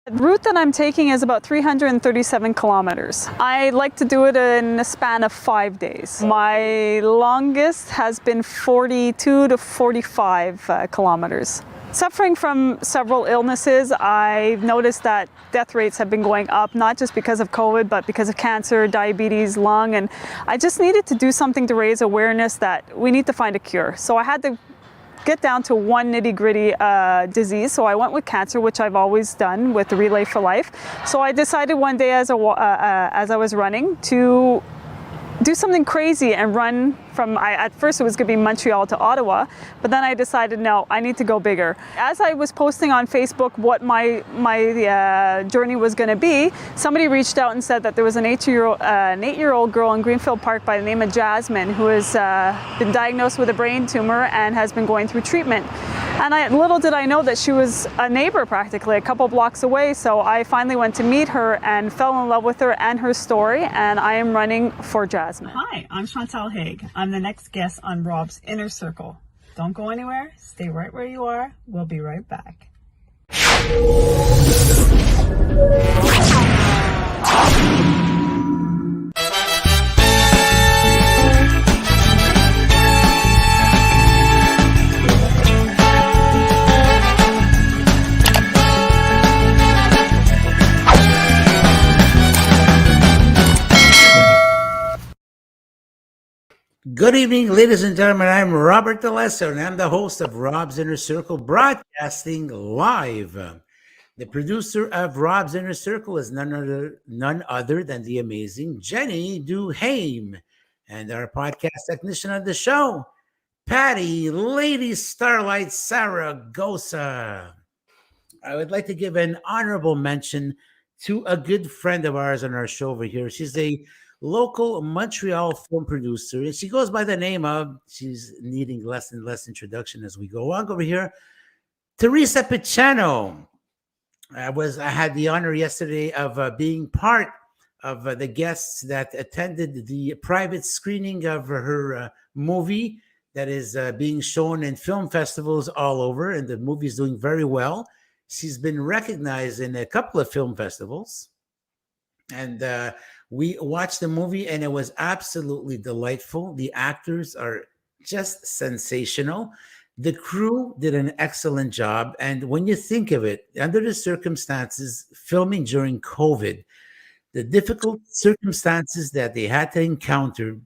The route that I'm taking is about 337 kilometers. I like to do it in a span of 5 days. My longest has been 42 to 45 kilometers. Suffering from several illnesses, I've noticed that death rates have been going up, not just because of COVID, but because of cancer, diabetes, lung, and I just needed to do something to raise awareness that we need to find a cure. So I had to get down to one nitty-gritty disease. So I went with cancer, which I've always done with Relay for Life. So I decided one day as I was running to do something crazy and run from, at first it was going to be Montreal to Ottawa, but then I decided, no, I need to go bigger. As I was posting on Facebook what my journey was going to be, somebody reached out and said that there was an 8-year-old girl in Greenfield Park by the name of Jasmine who has been diagnosed with a brain tumor and has been going through treatment. And little did I know that she was a neighbor practically, a couple blocks away. So I finally went to meet her and fell in love with her and her story, and I am running for Jasmine. Hi, I'm Chantal Haigh. I'm the next guest on Rob's Inner Circle. Don't go anywhere. Stay right where you are. We'll be right back. Good evening, ladies and gentlemen. I'm Robert D'Alessio, and I'm the host of Rob's Inner Circle, broadcasting live. The producer of Rob's Inner Circle is none other than the amazing Jenny Duhame, and our podcast technician of the show, Patty Lady Starlight Saragosa. I would like to give an honorable mention to a good friend of ours on our show over here. She's a local Montreal film producer, and she goes by the name of, she's needing less and less introduction as we go on over here, Teresa Picciano. I had the honor yesterday of being part of the guests that attended the private screening of her movie that is being shown in film festivals all over, and the movie is doing very well. She's been recognized in a couple of film festivals, and we watched the movie, and it was absolutely delightful. The actors are just sensational. The crew did an excellent job. And when you think of it, under the circumstances, filming during COVID, the difficult circumstances that they had to encounter,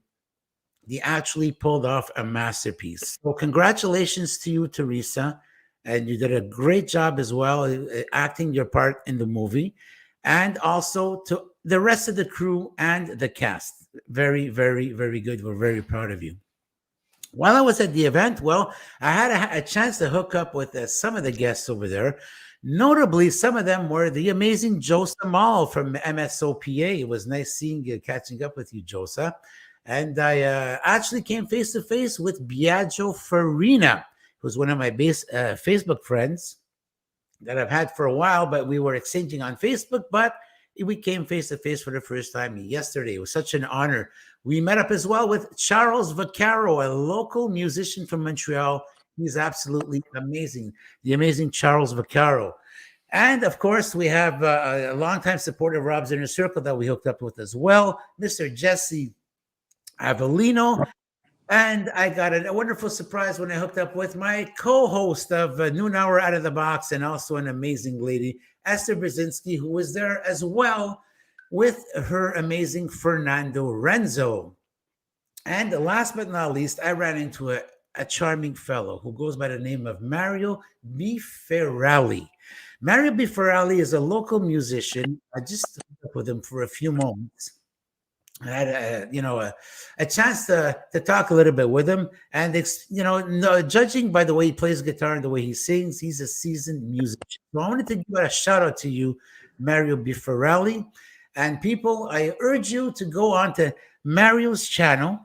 they actually pulled off a masterpiece. So congratulations to you, Teresa. And you did a great job as well, acting your part in the movie. And also to the rest of the crew and the cast. Very, very, very good. We're very proud of you. While I was at the event, well, I had a chance to hook up with some of the guests over there. Notably, some of them were the amazing Josa Mall from MSOPA. It was nice seeing you, catching up with you, Josa. And I actually came face to face with Biagio Farina, who's one of my Facebook friends that I've had for a while, but we were exchanging on Facebook, but we came face to face for the first time yesterday. It was such an honor. We met up as well with Charles Vaccaro, a local musician from Montreal. He's absolutely amazing. The amazing Charles Vaccaro. And of course, we have a longtime supporter of Rob's Inner Circle that we hooked up with as well, Mr. Jesse Avellino. And I got a wonderful surprise when I hooked up with my co-host of Noon Hour Out of the Box, and also an amazing lady, Esther Brzezinski, who was there as well with her amazing Fernando Renzo. And last but not least, I ran into a charming fellow who goes by the name of Mario Biferali. Mario Biferali is a local musician. I just hooked up with him for a few moments. I had a chance to talk a little bit with him, and judging by the way he plays guitar and the way he sings, he's a seasoned musician. So I wanted to give a shout out to you, Mario Biferali, and people. I urge you to go on to Mario's channel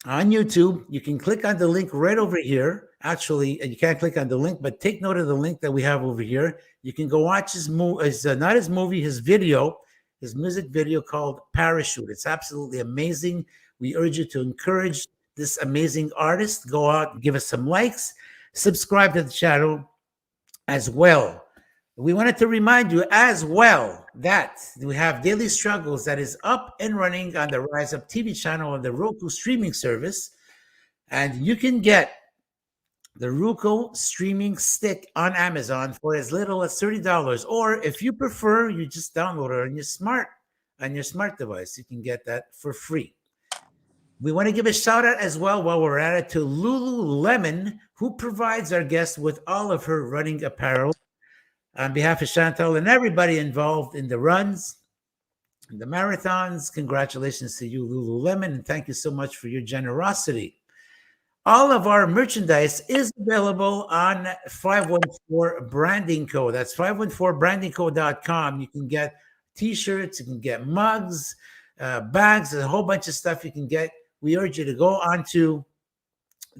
on YouTube. You can click on the link right over here. Actually, you can't click on the link, but take note of the link that we have over here. You can go watch his video. His music video called Parachute. It's absolutely amazing. We urge you to encourage this amazing artist. Go out, give us some likes, subscribe to the channel as well. We wanted to remind you as well that we have Daily Struggles that is up and running on the Rise Up TV channel on the Roku streaming service. And you can get the Roku streaming stick on Amazon for as little as $30. Or if you prefer, you just download it on your smart device. You can get that for free. We want to give a shout out as well while we're at it to Lululemon, who provides our guests with all of her running apparel. On behalf of Chantal and everybody involved in the runs, the marathons, congratulations to you, Lululemon, and thank you so much for your generosity. All of our merchandise is available on 514 Branding Co. That's 514brandingco.com. You can get t-shirts, you can get mugs, bags, a whole bunch of stuff you can get. We urge you to go onto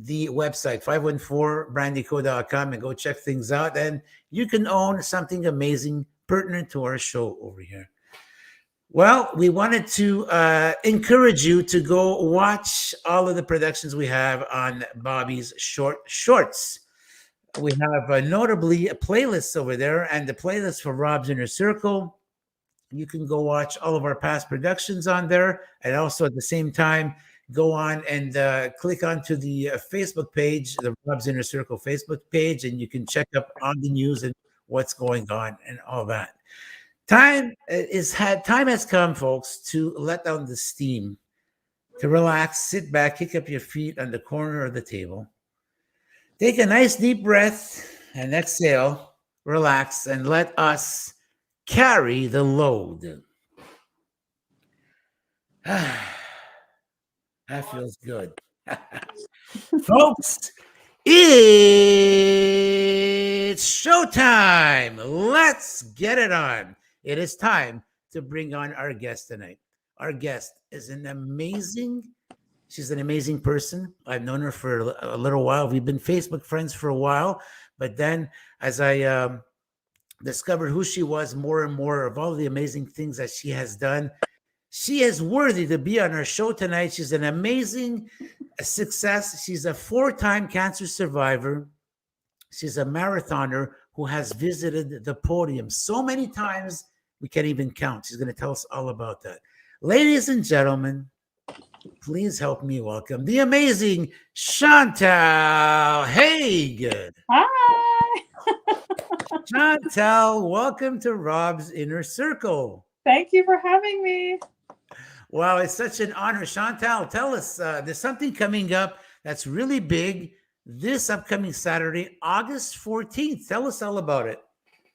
the website, 514brandingco.com, and go check things out. And you can own something amazing pertinent to our show over here. Well, we wanted to encourage you to go watch all of the productions we have on Bobby's Shorts. We have notably a playlist over there, and the playlist for Rob's Inner Circle. You can go watch all of our past productions on there, and also at the same time, go on and click onto the Facebook page, the Rob's Inner Circle Facebook page, and you can check up on the news and what's going on and all that. Time has come, folks, to let down the steam, to relax, sit back, kick up your feet on the corner of the table, take a nice deep breath and exhale, relax, and let us carry the load. That feels good. Folks, it's showtime. Let's get it on. It is time to bring on our guest tonight. Our guest is she's an amazing person. I've known her for a little while. We've been Facebook friends for a while. But then as I discovered who she was more and more of all the amazing things that she has done, she is worthy to be on our show tonight. She's an amazing success. She's a 4-time cancer survivor. She's a marathoner who has visited the podium so many times we can't even count. She's going to tell us all about that. Ladies and gentlemen, please help me welcome the amazing Chantal Haigh. Hi. Chantal, welcome to Rob's Inner Circle. Thank you for having me. Wow, it's such an honor. Chantal, tell us, there's something coming up that's really big this upcoming Saturday, August 14th. Tell us all about it.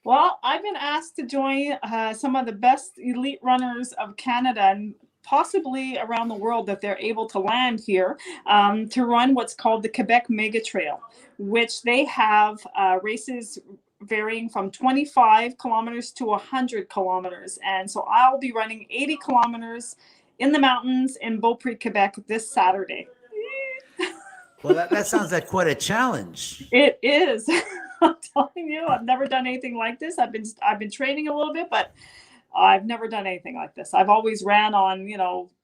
Well, I've been asked to join some of the best elite runners of Canada and possibly around the world that they're able to land here to run what's called the Quebec Mega Trail, which they have races varying from 25 kilometers to 100 kilometers. And so I'll be running 80 kilometers in the mountains in Beaupré, Quebec this Saturday. Well, that sounds like quite a challenge. It is. I'm telling you, I've never done anything like this. I've been training a little bit, but I've never done anything like this. I've always ran on,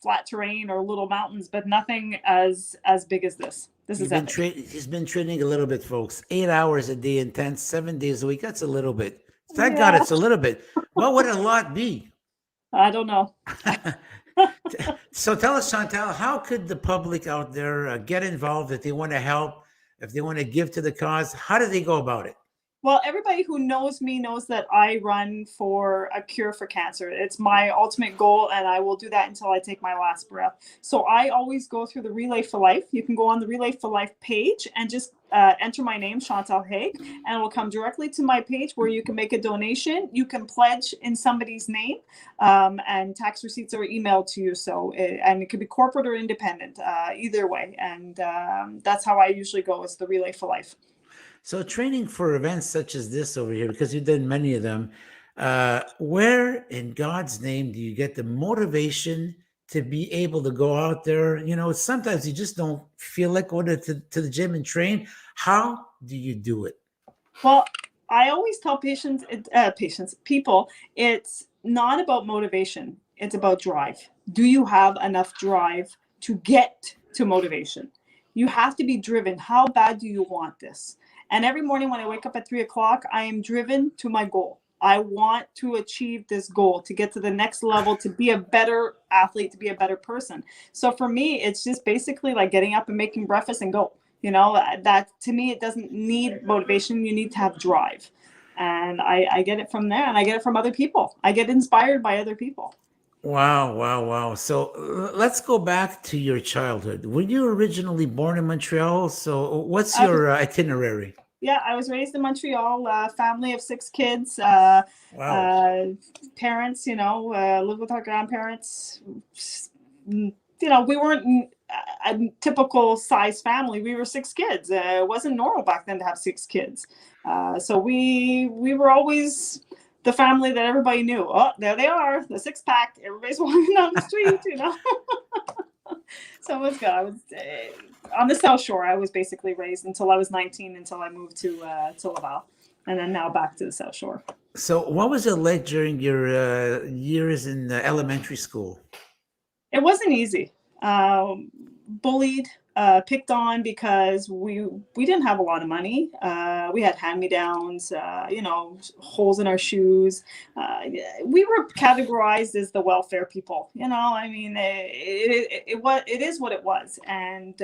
flat terrain or little mountains, but nothing as big as this. This is He's been training a little bit, folks. 8 hours a day, intense, 7 days a week. That's a little bit. Thank God it's a little bit. What would a lot be? I don't know. So tell us, Chantal, how could the public out there get involved if they want to help, if they want to give to the cause? How do they go about it? Well, everybody who knows me knows that I run for a cure for cancer. It's my ultimate goal, and I will do that until I take my last breath. So I always go through the Relay for Life. You can go on the Relay for Life page and just enter my name, Chantal Haigh, and it will come directly to my page where you can make a donation. You can pledge in somebody's name, and tax receipts are emailed to you. So, and it could be corporate or independent, either way. And that's how I usually go, is the Relay for Life. So training for events such as this over here, because you've done many of them, where in God's name do you get the motivation to be able to go out there? Sometimes you just don't feel like going to the gym and train. How do you do it? Well, I always tell people, it's not about motivation. It's about drive. Do you have enough drive to get to motivation? You have to be driven. How bad do you want this? And every morning when I wake up at 3 o'clock, I am driven to my goal. I want to achieve this goal, to get to the next level, to be a better athlete, to be a better person. So for me, it's just basically like getting up and making breakfast and go. That to me, it doesn't need motivation. You need to have drive. And I get it from there, and I get it from other people. I get inspired by other people. Wow, wow, wow. So let's go back to your childhood. Were you originally born in Montreal? So what's I was, your itinerary? yeah, I was raised in Montreal, family of 6 kids, Wow. parents, lived with our grandparents. We weren't a typical size family. We were 6 kids. It wasn't normal back then to have 6 kids. So we were always the family that everybody knew. Oh, there they are, the 6-pack. Everybody's walking down the street. So it was good. I was on the South Shore. I was basically raised until I was 19, until I moved to Laval, and then now back to the South Shore. So what was it like during your years in elementary school? It wasn't easy. Bullied, picked on because we didn't have a lot of money. We had hand-me-downs, holes in our shoes. We were categorized as the welfare people. I mean, it is what it was, and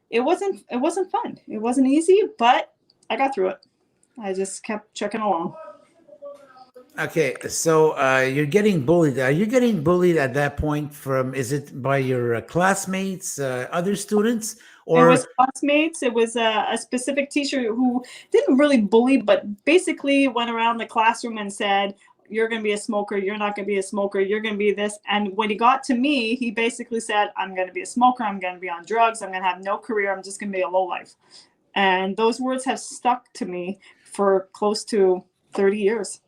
it wasn't fun. It wasn't easy, but I got through it. I just kept trucking along. Okay, so you're getting bullied. Are you getting bullied at that point is it by your classmates, other students, It was or classmates. It was a specific teacher who didn't really bully, but basically went around the classroom and said, "You're going to be a smoker. You're not going to be a smoker. You're going to be this." And when he got to me, he basically said, "I'm going to be a smoker. I'm going to be on drugs. I'm going to have no career. I'm just going to be a lowlife." And those words have stuck to me for close to 30 years.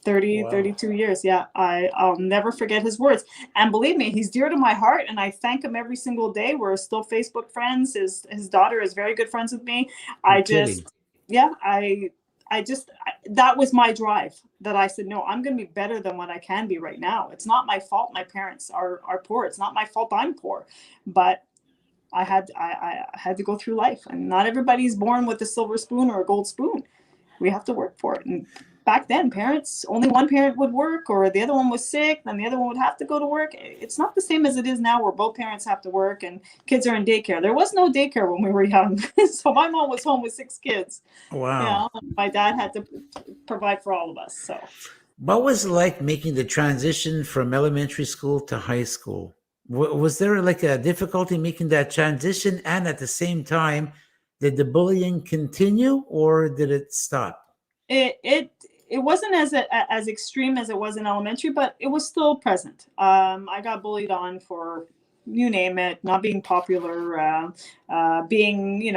30, wow. 32 years. Yeah, I'll never forget his words. And believe me, he's dear to my heart, and I thank him every single day. We're still Facebook friends. His daughter is very good friends with me. That was my drive, that I said, no, I'm going to be better than what I can be right now. It's not my fault my parents are poor. It's not my fault I'm poor. But I had to go through life, and not everybody's born with a silver spoon or a gold spoon. We have to work for it. And back then, only one parent would work, or the other one was sick, then the other one would have to go to work. It's not the same as it is now, where both parents have to work and kids are in daycare. There was no daycare when we were young. So my mom was home with 6 kids. Wow. My dad had to provide for all of us. So What was it like making the transition from elementary school to high school? Was there like a difficulty making that transition, and at the same time, did the bullying continue or did it stop? it wasn't as extreme as it was in elementary, but it was still present. I got bullied on for, you name it, not being popular, being,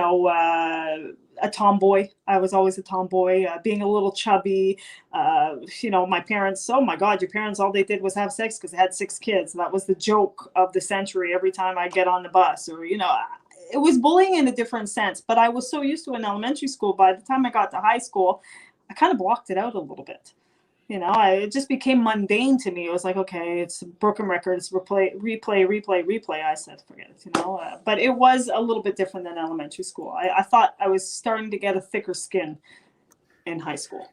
a tomboy. I was always a tomboy, being a little chubby. My parents, oh my God, your parents, all they did was have sex because they had 6 kids. That was the joke of the century every time I get on the bus, or, it was bullying in a different sense. But I was so used to it in elementary school, by the time I got to high school, I kind of blocked it out a little bit. It just became mundane to me. It was like, okay, it's broken records, replay. I said, forget it, but it was a little bit different than elementary school. I thought I was starting to get a thicker skin in high school.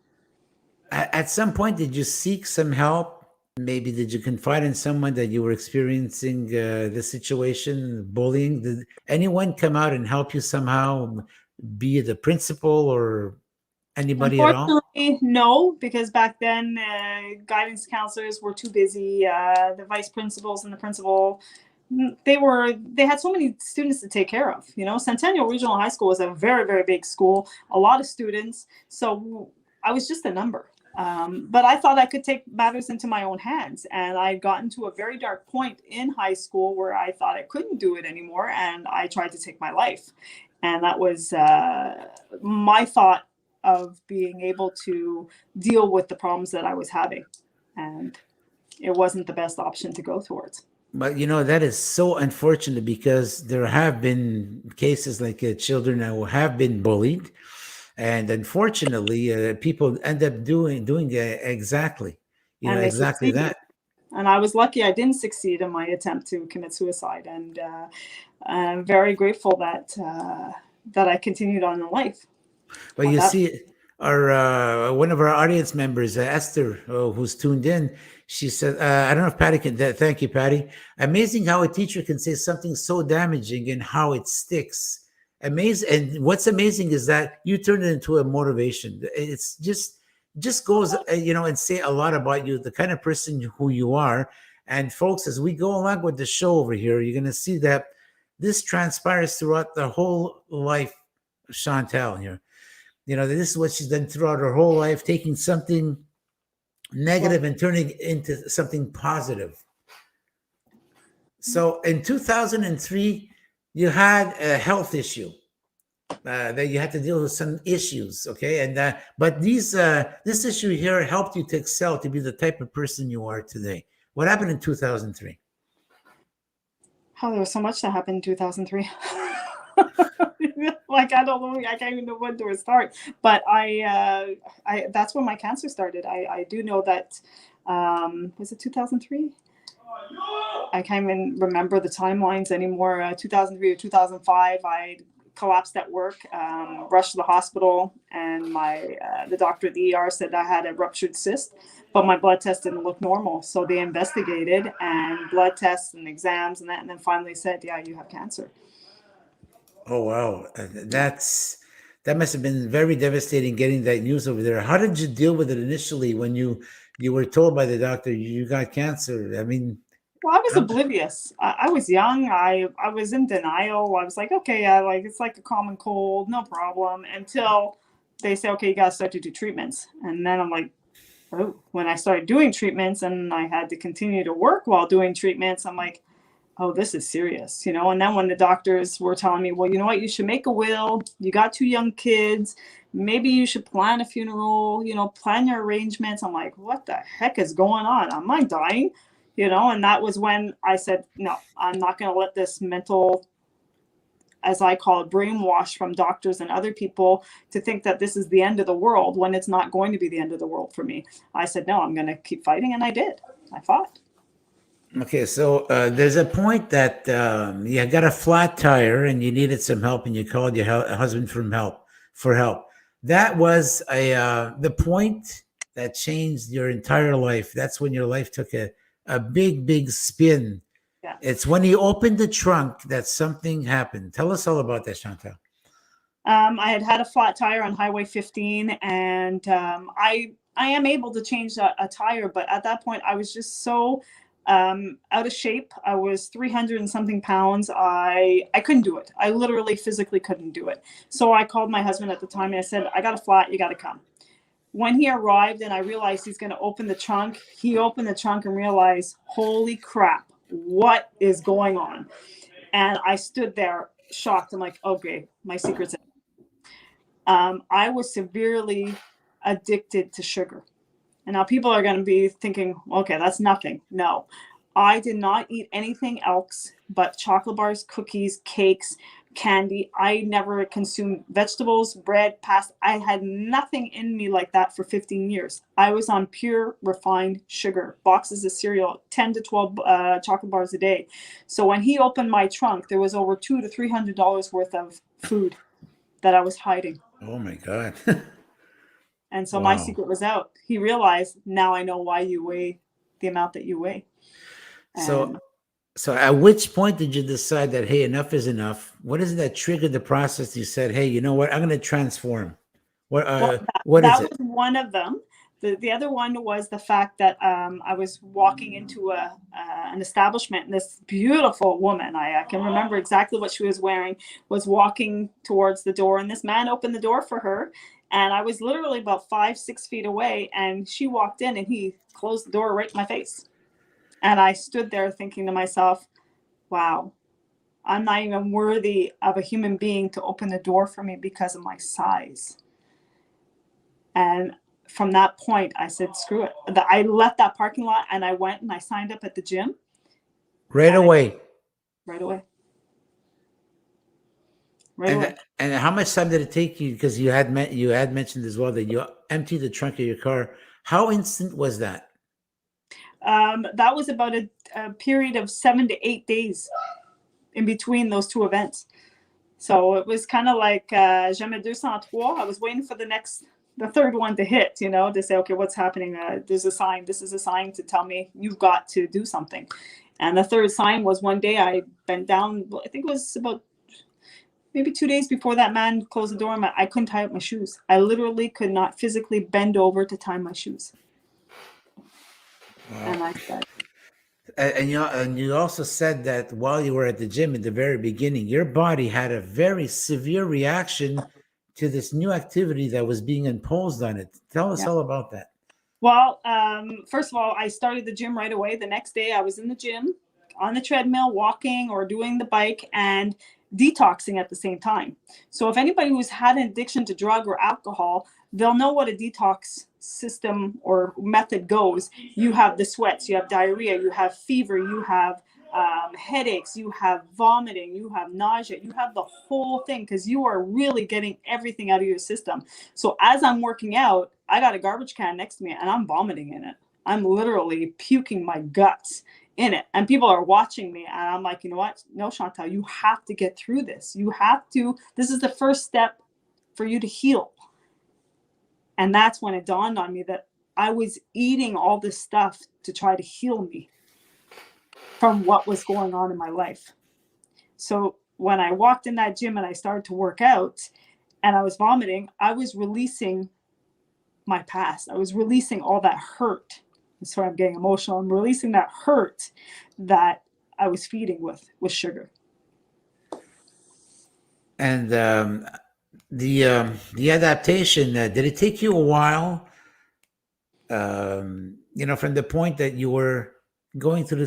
At some point, did you seek some help? Maybe did you confide in someone that you were experiencing the situation, bullying? Did anyone come out and help you somehow, be it the principal or anybody at all? Unfortunately, no, because back then guidance counselors were too busy. The vice principals and the principal, they had so many students to take care of. Centennial Regional High School was a very, very big school, a lot of students. So I was just a number. But I thought I could take matters into my own hands. And I got into a very dark point in high school where I thought I couldn't do it anymore. And I tried to take my life. And that was my thought of being able to deal with the problems that I was having. And it wasn't the best option to go towards. But that is so unfortunate, because there have been cases like children who have been bullied, and unfortunately, people end up doing exactly exactly that. And I was lucky I didn't succeed in my attempt to commit suicide, and I'm very grateful that I continued on in life. But you see, one of our audience members, Esther, who's tuned in, she said, I don't know if Patty can, thank you, Patty. Amazing how a teacher can say something so damaging and how it sticks. Amazing. And what's amazing is that you turn it into a motivation. It's just goes, and say a lot about you, the kind of person who you are. And folks, as we go along with the show over here, you're going to see that this transpires throughout the whole life of Chantal here. This is what she's done throughout her whole life, taking something negative and turning it into something positive. So in 2003, you had a health issue that you had to deal with some issues, okay? And but this issue here helped you to excel, to be the type of person you are today. What happened in 2003? There was so much that happened in 2003. Like, I don't know, I can't even know when to start. But I that's when my cancer started. I do know that, was it 2003? I can't even remember the timelines anymore. 2003 or 2005, I collapsed at work, rushed to the hospital, and the doctor at the ER said I had a ruptured cyst, but my blood test didn't look normal. So they investigated, and blood tests and exams and then finally said, yeah, you have cancer. Oh, wow. That must have been very devastating, getting that news over there. How did you deal with it initially when you were told by the doctor you got cancer? I mean, well, I was oblivious. I was young. I was in denial. I was like, okay, it's like a common cold, no problem. Until they say, okay, you got to start to do treatments. And then I'm like, oh, when I started doing treatments and I had to continue to work while doing treatments, I'm like, oh, this is serious, And then when the doctors were telling me, well, you know what, you should make a will. You got 2 young kids. Maybe you should plan a funeral, plan your arrangements. I'm like, what the heck is going on? Am I dying? And that was when I said, no, I'm not going to let this mental, as I call it, brainwash from doctors and other people to think that this is the end of the world when it's not going to be the end of the world for me. I said, no, I'm going to keep fighting. And I did. I fought. Okay, so there's a point that you got a flat tire and you needed some help, and you called your husband for help. That was the point that changed your entire life. That's when your life took a big spin. Yeah. It's when he opened the trunk that something happened. Tell us all about that, Chantal. I had a flat tire on Highway 15, and I am able to change a tire, but at that point I was just so out of shape. I was 300 and something pounds. I couldn't do it. I literally physically couldn't do it. So I called my husband at the time and I said, I got a flat, you got to come. When he arrived and I realized he's going to open the trunk, he opened the trunk and realized, holy crap, what is going on? And I stood there shocked. I'm like, okay, my secret's out. I was severely addicted to sugar. And now people are going to be thinking, okay, that's nothing. No, I did not eat anything else but chocolate bars, cookies, cakes, candy. I never consumed vegetables, bread, pasta. I had nothing in me like that for 15 years. I was on pure refined sugar, boxes of cereal, 10 to 12 chocolate bars a day. So when he opened my trunk, there was over $200 to $300 worth of food that I was hiding. Oh my God. And so my secret was out. He realized, now I know why you weigh the amount that you weigh. And so at which point did you decide that, hey, enough is enough? What is it that triggered the process? You said, hey, you know what? I'm going to transform. What is it? That was one of them. The other one was the fact that I was walking into an establishment, and this beautiful woman, I can remember exactly what she was wearing, was walking towards the door, and this man opened the door for her. And I was literally about 5-6 feet away, and she walked in and he closed the door right in my face. And I stood there thinking to myself, wow, I'm not even worthy of a human being to open the door for me because of my size. And from that point, I said, screw it. I left that parking lot and I went and I signed up at the gym. Right away. Right away. And how much time did it take you? Because you had mentioned as well that you emptied the trunk of your car. How instant was that? That was about a period of 7 to 8 days in between those two events. So it was kind of like jamais 203. I was waiting for the the third one to hit, to say, okay, what's happening? There's a sign. This is a sign to tell me you've got to do something. And the third sign was one day I bent down, I think it was about maybe 2 days before that man closed the door. I couldn't tie up my shoes. I literally could not physically bend over to tie my shoes. Wow. And I said, and you also said that while you were at the gym in the very beginning, your body had a very severe reaction to this new activity that was being imposed on it. Tell us all about that. Well, first of all, I started the gym right away. The next day I was in the gym on the treadmill, walking or doing the bike and detoxing at the same time. So if anybody who's had an addiction to drug or alcohol, they'll know what a detox system or method goes. You have the sweats, you have diarrhea, you have fever, you have headaches, you have vomiting, you have nausea, you have the whole thing because you are really getting everything out of your system. So as I'm working out, I got a garbage can next to me and I'm vomiting in it. I'm literally puking my guts in it. And people are watching me and I'm like, you know what? No, Chantal, you have to get through this. You have to, this is the first step for you to heal. And that's when it dawned on me that I was eating all this stuff to try to heal me from what was going on in my life. So when I walked in that gym and I started to work out and I was vomiting, I was releasing my past. I was releasing all that hurt. That's why I'm getting emotional. I'm releasing that hurt that I was feeding with sugar. And the adaptation, did it take you a while? From the point that you were going through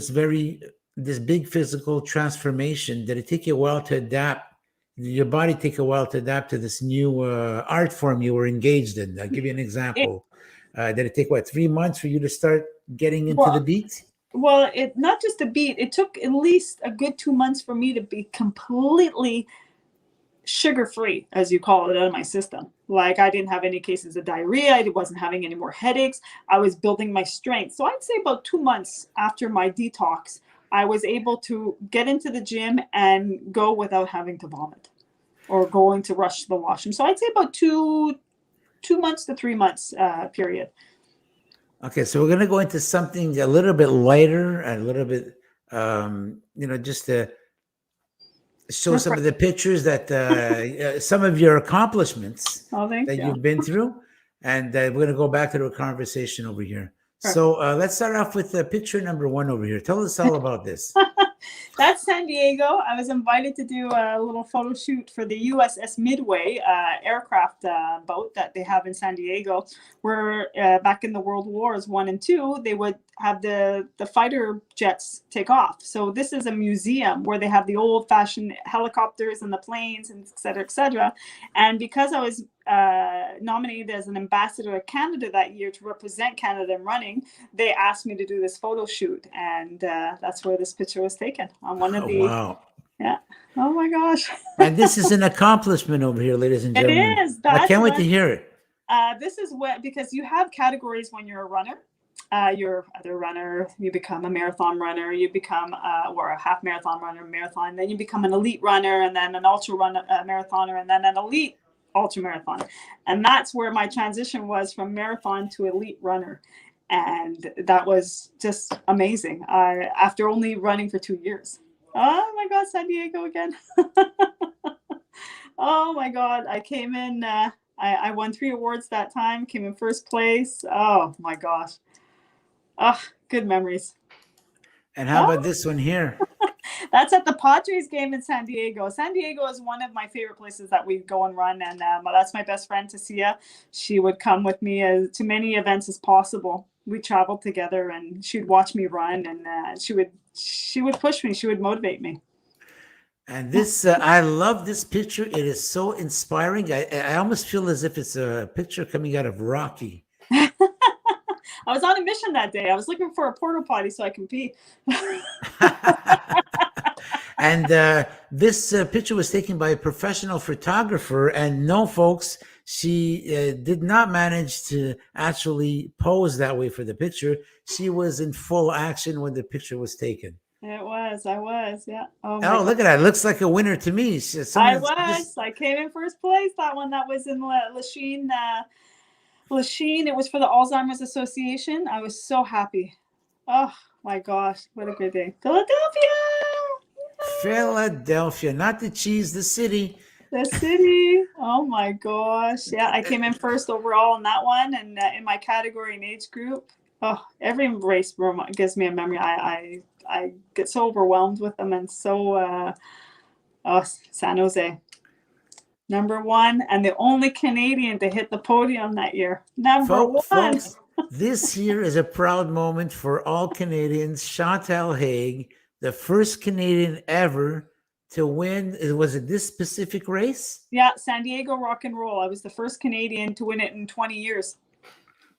this big physical transformation, did it take you a while to adapt? Did your body take a while to adapt to this new art form you were engaged in? I'll give you an example. Did it take 3 months for you to start getting into the beat? Well, it not just the beat. It took at least a good 2 months for me to be completely sugar-free, as you call it, out of my system. Like I didn't have any cases of diarrhea. I wasn't having any more headaches. I was building my strength. So I'd say about 2 months after my detox, I was able to get into the gym and go without having to vomit or going to rush to the washroom. So I'd say about 2 months to 3 months period. Okay, so we're going to go into something a little bit lighter, a little bit, just to show some of the pictures that some of your accomplishments that you've been through. And we're going to go back to the conversation over here. Perfect. So let's start off with picture number 1 over here. Tell us all about this. That's San Diego. I was invited to do a little photo shoot for the USS Midway aircraft boat that they have in San Diego, where back in the World Wars I and II, they would have the fighter jets take off. So this is a museum where they have the old-fashioned helicopters and the planes and et cetera, et cetera. And because I was nominated as an ambassador of Canada that year to represent Canada in running, they asked me to do this photo shoot, and that's where this picture was taken on one of the. Wow! Yeah. Oh my gosh! And this is an accomplishment over here, ladies and gentlemen. It is. I can't wait to hear it. This is what, because you have categories when you're a runner. You're either a runner, you become a marathon runner, you become or a half marathon runner, marathon, then you become an elite runner, and then an ultra marathoner, and then an elite ultra marathon. And that's where my transition was, from marathon to elite runner. And that was just amazing. After only running for 2 years. Oh my God, San Diego again. Oh my God. I came in, I won 3 awards that time, came in first place. Oh my gosh. Oh, good memories. And how about this one here? That's at the Padres game in San Diego. San Diego is one of my favorite places that we go and run. And that's my best friend, Tasia. She would come with me to many events as possible. We traveled together and she'd watch me run, and she would push me. She would motivate me. And this, I love this picture. It is so inspiring. I almost feel as if it's a picture coming out of Rocky. I was on a mission that day. I was looking for a porta potty so I can pee. And this picture was taken by a professional photographer. And no, folks, she did not manage to actually pose that way for the picture. She was in full action when the picture was taken. I was, yeah. Oh, look at that. It looks like a winner to me. I came in first place. That one, that was in Lachine. Lachine, it was for the Alzheimer's Association. I was so happy. Oh my gosh, what a great day. Philadelphia, not the cheese, the city. The city. Oh my gosh. Yeah, I came in first overall in that one, and in my category and age group. Oh, every race gives me a memory. I get so overwhelmed with them, and so San Jose. #1 and the only Canadian to hit the podium that year. Number one. Folks, this year is a proud moment for all Canadians. Chantal Haigh, the first Canadian ever to win. Was it this specific race? Yeah, San Diego Rock and Roll. I was the first Canadian to win it in 20 years.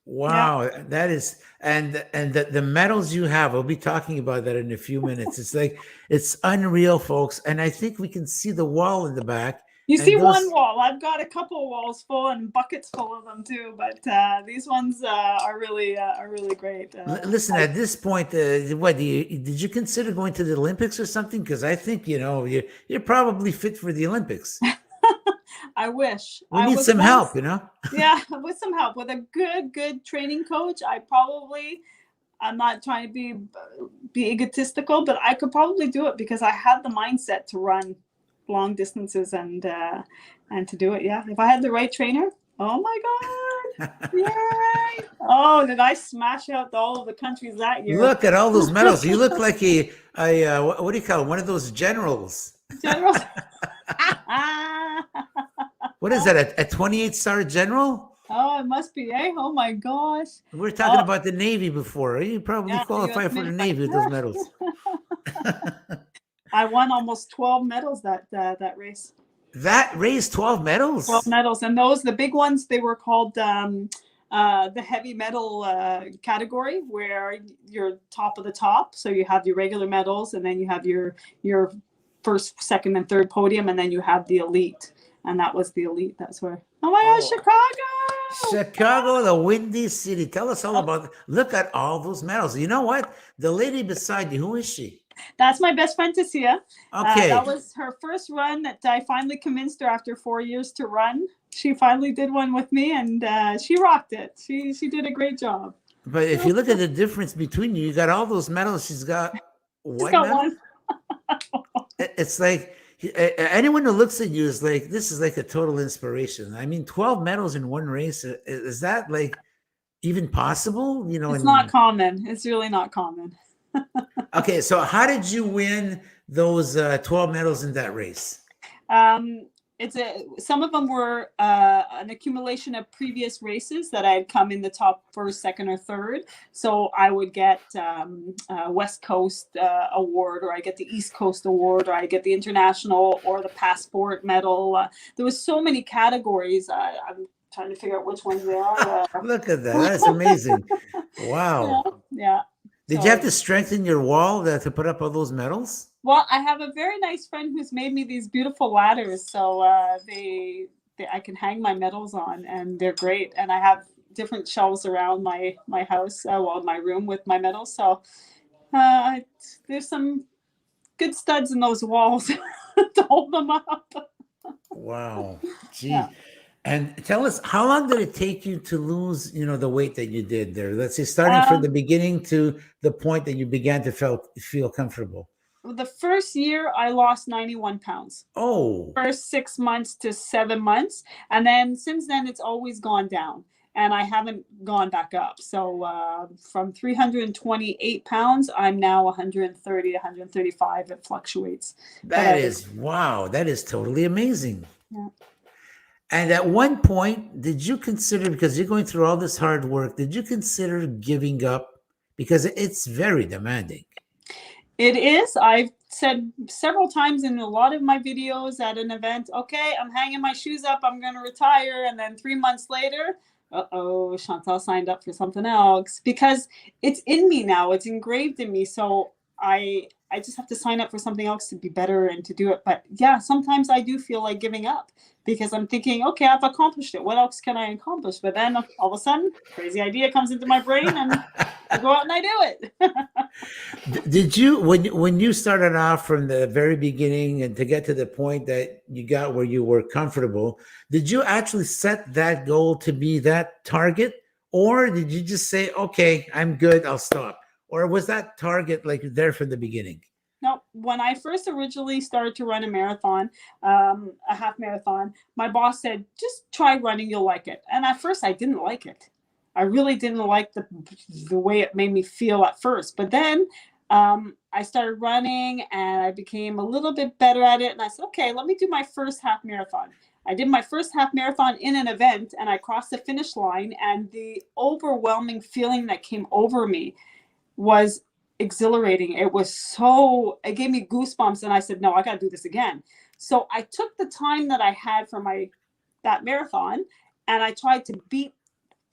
Wow, yeah. That is, and the medals you have, we'll be talking about that in a few minutes. It's like, it's unreal, folks. And I think we can see the wall in the back. You see one wall. I've got a couple walls full and buckets full of them too, but these ones are really great. Listen, at this point, what did you consider going to the Olympics or something? Because I think you're probably fit for the Olympics. I wish. We need some help, Yeah, with some help, with a good training coach. I'm not trying to be egotistical, but I could probably do it because I have the mindset to run long distances and to do it. Yeah, if I had the right trainer. Oh my God! Yay! Oh, did I smash out all of the countries that year? Look at all those medals. You look like a what do you call it? One of those generals. Generals. What is that? A 28-star general? Oh, it must be. Oh my gosh! We're talking about the Navy before. You probably qualify for the Navy with those medals. I won almost 12 medals that race. That race, 12 medals? 12 medals. And the big ones, they were called the heavy medal category, where you're top of the top. So you have your regular medals, and then you have your first, second, and third podium, and then you have the elite. And that was the elite. That's where. Oh my gosh, Chicago! Chicago, the Windy City. Tell us all about. Look at all those medals. You know what? The lady beside you, who is she? That's my best friend, Tessia. Okay. That was her first run that I finally convinced her after 4 years to run. She finally did one with me, and she rocked it. She did a great job. But if you look at the difference between you got all those medals. She's got one. It's like anyone who looks at you is like, this is like a total inspiration. I mean, 12 medals in one race. Is that like even possible? It's not common. It's really not common. Okay, so how did you win those 12 medals in that race? Some of them were an accumulation of previous races that I had come in the top first, second, or third. So I would get West Coast award, or I get the East Coast award, or I get the international or the passport medal. There was so many categories. I'm trying to figure out which ones they are. Look at that. That's amazing. Wow. Yeah. Did you have to strengthen your wall to put up all those medals? Well, I have a very nice friend who's made me these beautiful ladders, so I can hang my medals on, and they're great. And I have different shelves around my house, my room with my medals. So there's some good studs in those walls to hold them up. Wow, gee. Yeah. And tell us, how long did it take you to lose, the weight that you did there? Let's say starting from the beginning to the point that you began to feel comfortable. The first year, I lost 91 pounds. Oh. First 6 months to 7 months. And then since then, it's always gone down. And I haven't gone back up. So from 328 pounds, I'm now 130, 135. It fluctuates. That is totally amazing. Yeah. And at one point, did you consider, because you're going through all this hard work, did you consider giving up? Because it's very demanding. It is. I've said several times in a lot of my videos at an event, okay, I'm hanging my shoes up, I'm going to retire. And then 3 months later, Chantal signed up for something else, because it's in me now. It's engraved in me. So I just have to sign up for something else to be better and to do it. But yeah, sometimes I do feel like giving up, because I'm thinking, okay, I've accomplished it. What else can I accomplish? But then all of a sudden, crazy idea comes into my brain, and I go out and I do it. Did you, when you started off from the very beginning and to get to the point that you got where you were comfortable, did you actually set that goal to be that target, or did you just say, "Okay, I'm good, I'll stop," or was that target like there from the beginning? No, when I first originally started to run a marathon, a half marathon, my boss said, just try running, you'll like it. And at first I didn't like it. I really didn't like the way it made me feel at first. But then I started running and I became a little bit better at it. And I said, okay, let me do my first half marathon. I did my first half marathon in an event and I crossed the finish line. And the overwhelming feeling that came over me was exhilarating. It gave me goosebumps. And I said, no, I got to do this again. So I took the time that I had for that marathon and I tried to beat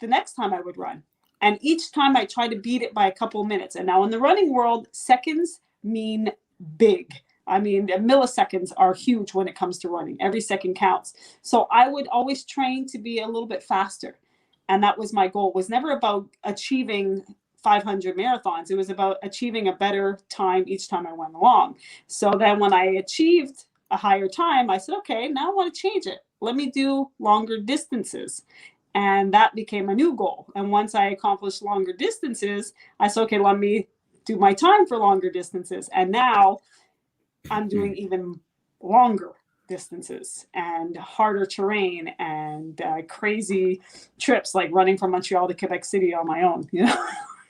the next time I would run. And each time I tried to beat it by a couple of minutes. And now in the running world, seconds mean big. I mean, milliseconds are huge when it comes to running. Every second counts. So I would always train to be a little bit faster. And that was my goal. It was never about achieving 500 marathons. It was about achieving a better time each time I went along. So then when I achieved a higher time, I said, okay, now I want to change it. Let me do longer distances. And that became a new goal. And once I accomplished longer distances, I said, okay, let me do my time for longer distances. And now I'm doing even longer distances and harder terrain and crazy trips, like running from Montreal to Quebec City on my own.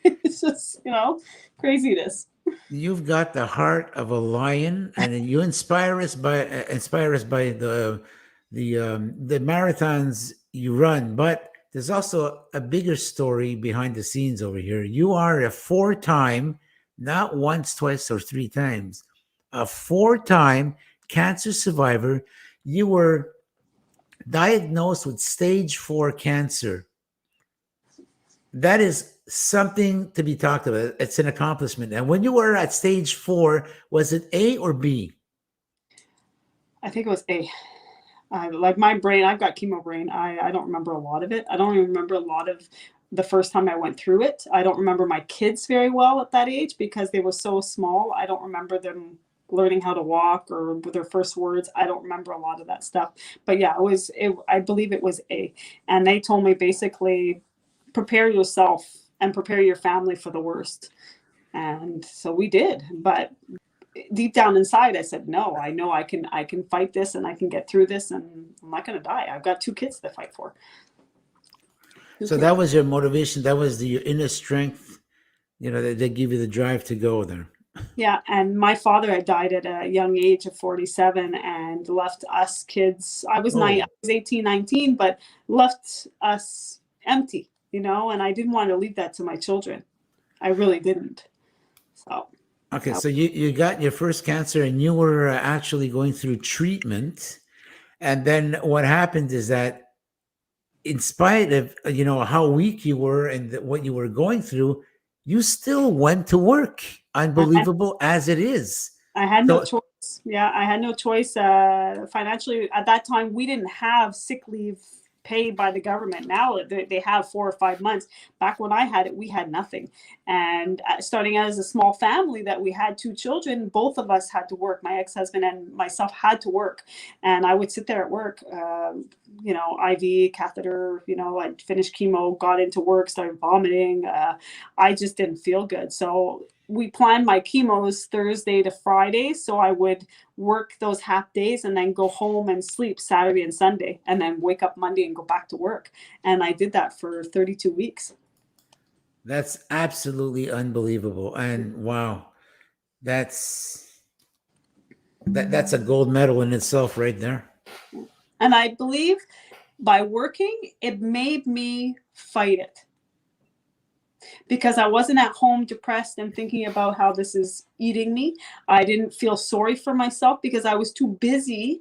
It's just, craziness. You've got the heart of a lion, and you inspire us by the marathons you run. But there's also a bigger story behind the scenes over here. You are a four-time, not once, twice, or three times, a four-time cancer survivor. You were diagnosed with stage 4 cancer. That is something to be talked about. It's an accomplishment. And when you were at stage 4, was it A or B? I think it was A. Like my brain, I've got chemo brain. I don't remember a lot of it. I don't even remember a lot of the first time I went through it. I don't remember my kids very well at that age because they were so small. I don't remember them learning how to walk or with their first words. I don't remember a lot of that stuff. But yeah, I believe it was A. And they told me basically, prepare yourself and prepare your family for the worst. And so we did. But deep down inside, I said, no, I know I can fight this and I can get through this and I'm not going to die. I've got 2 kids to fight for. So that was your motivation. That was your inner strength, that give you the drive to go there. Yeah. And my father had died at a young age of 47 and left us kids. I was 18, 19, but left us empty, and I didn't want to leave that to my children. I really didn't. So. Okay, so you got your first cancer and you were actually going through treatment. And then what happened is that in spite of, how weak you were and what you were going through, you still went to work. Unbelievable as it is. I had no choice. Yeah, I had no choice. Financially, at that time, we didn't have sick leave paid by the government. Now they have 4 or 5 months. Back when I had it, we had nothing. And starting out as a small family that we had 2 children, both of us had to work. My ex-husband and myself had to work. And I would sit there at work, IV, catheter, I'd finished chemo, got into work, started vomiting. I just didn't feel good. So we planned my chemos Thursday to Friday. So I would work those half days and then go home and sleep Saturday and Sunday and then wake up Monday and go back to work. And I did that for 32 weeks. That's absolutely unbelievable. And wow, that's a gold medal in itself right there. And I believe by working, it made me fight it. Because I wasn't at home depressed and thinking about how this is eating me. I didn't feel sorry for myself because I was too busy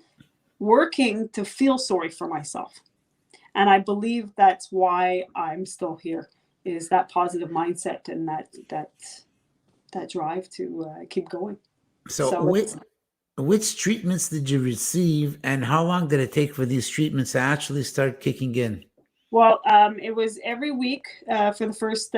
working to feel sorry for myself. And I believe that's why I'm still here, is that positive mindset and that drive to keep going. So which treatments did you receive and how long did it take for these treatments to actually start kicking in? Well, it was every week for the first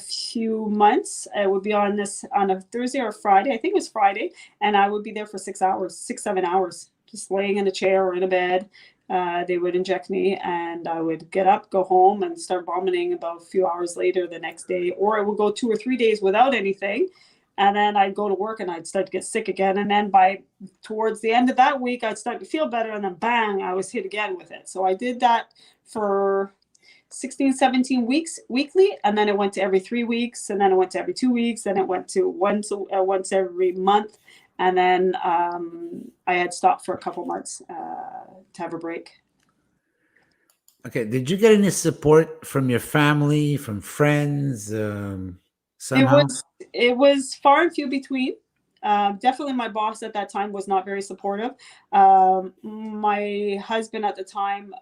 few months. It would be on a Thursday or Friday. I think it was Friday, and I would be there for 6 hours, 6, 7 hours, just laying in a chair or in a bed. They would inject me, and I would get up, go home, and start vomiting about a few hours later the next day. Or I would go 2 or 3 days without anything, and then I'd go to work and I'd start to get sick again. And then towards the end of that week, I'd start to feel better, and then bang, I was hit again with it. So I did that for 16, 17 weeks weekly, and then it went to every 3 weeks, and then it went to every 2 weeks, then it went to once every month, and then I had stopped for a couple months to have a break. Okay. Did you get any support from your family, from friends, somehow? It was far and few between. Definitely my boss at that time was not very supportive. My husband at the time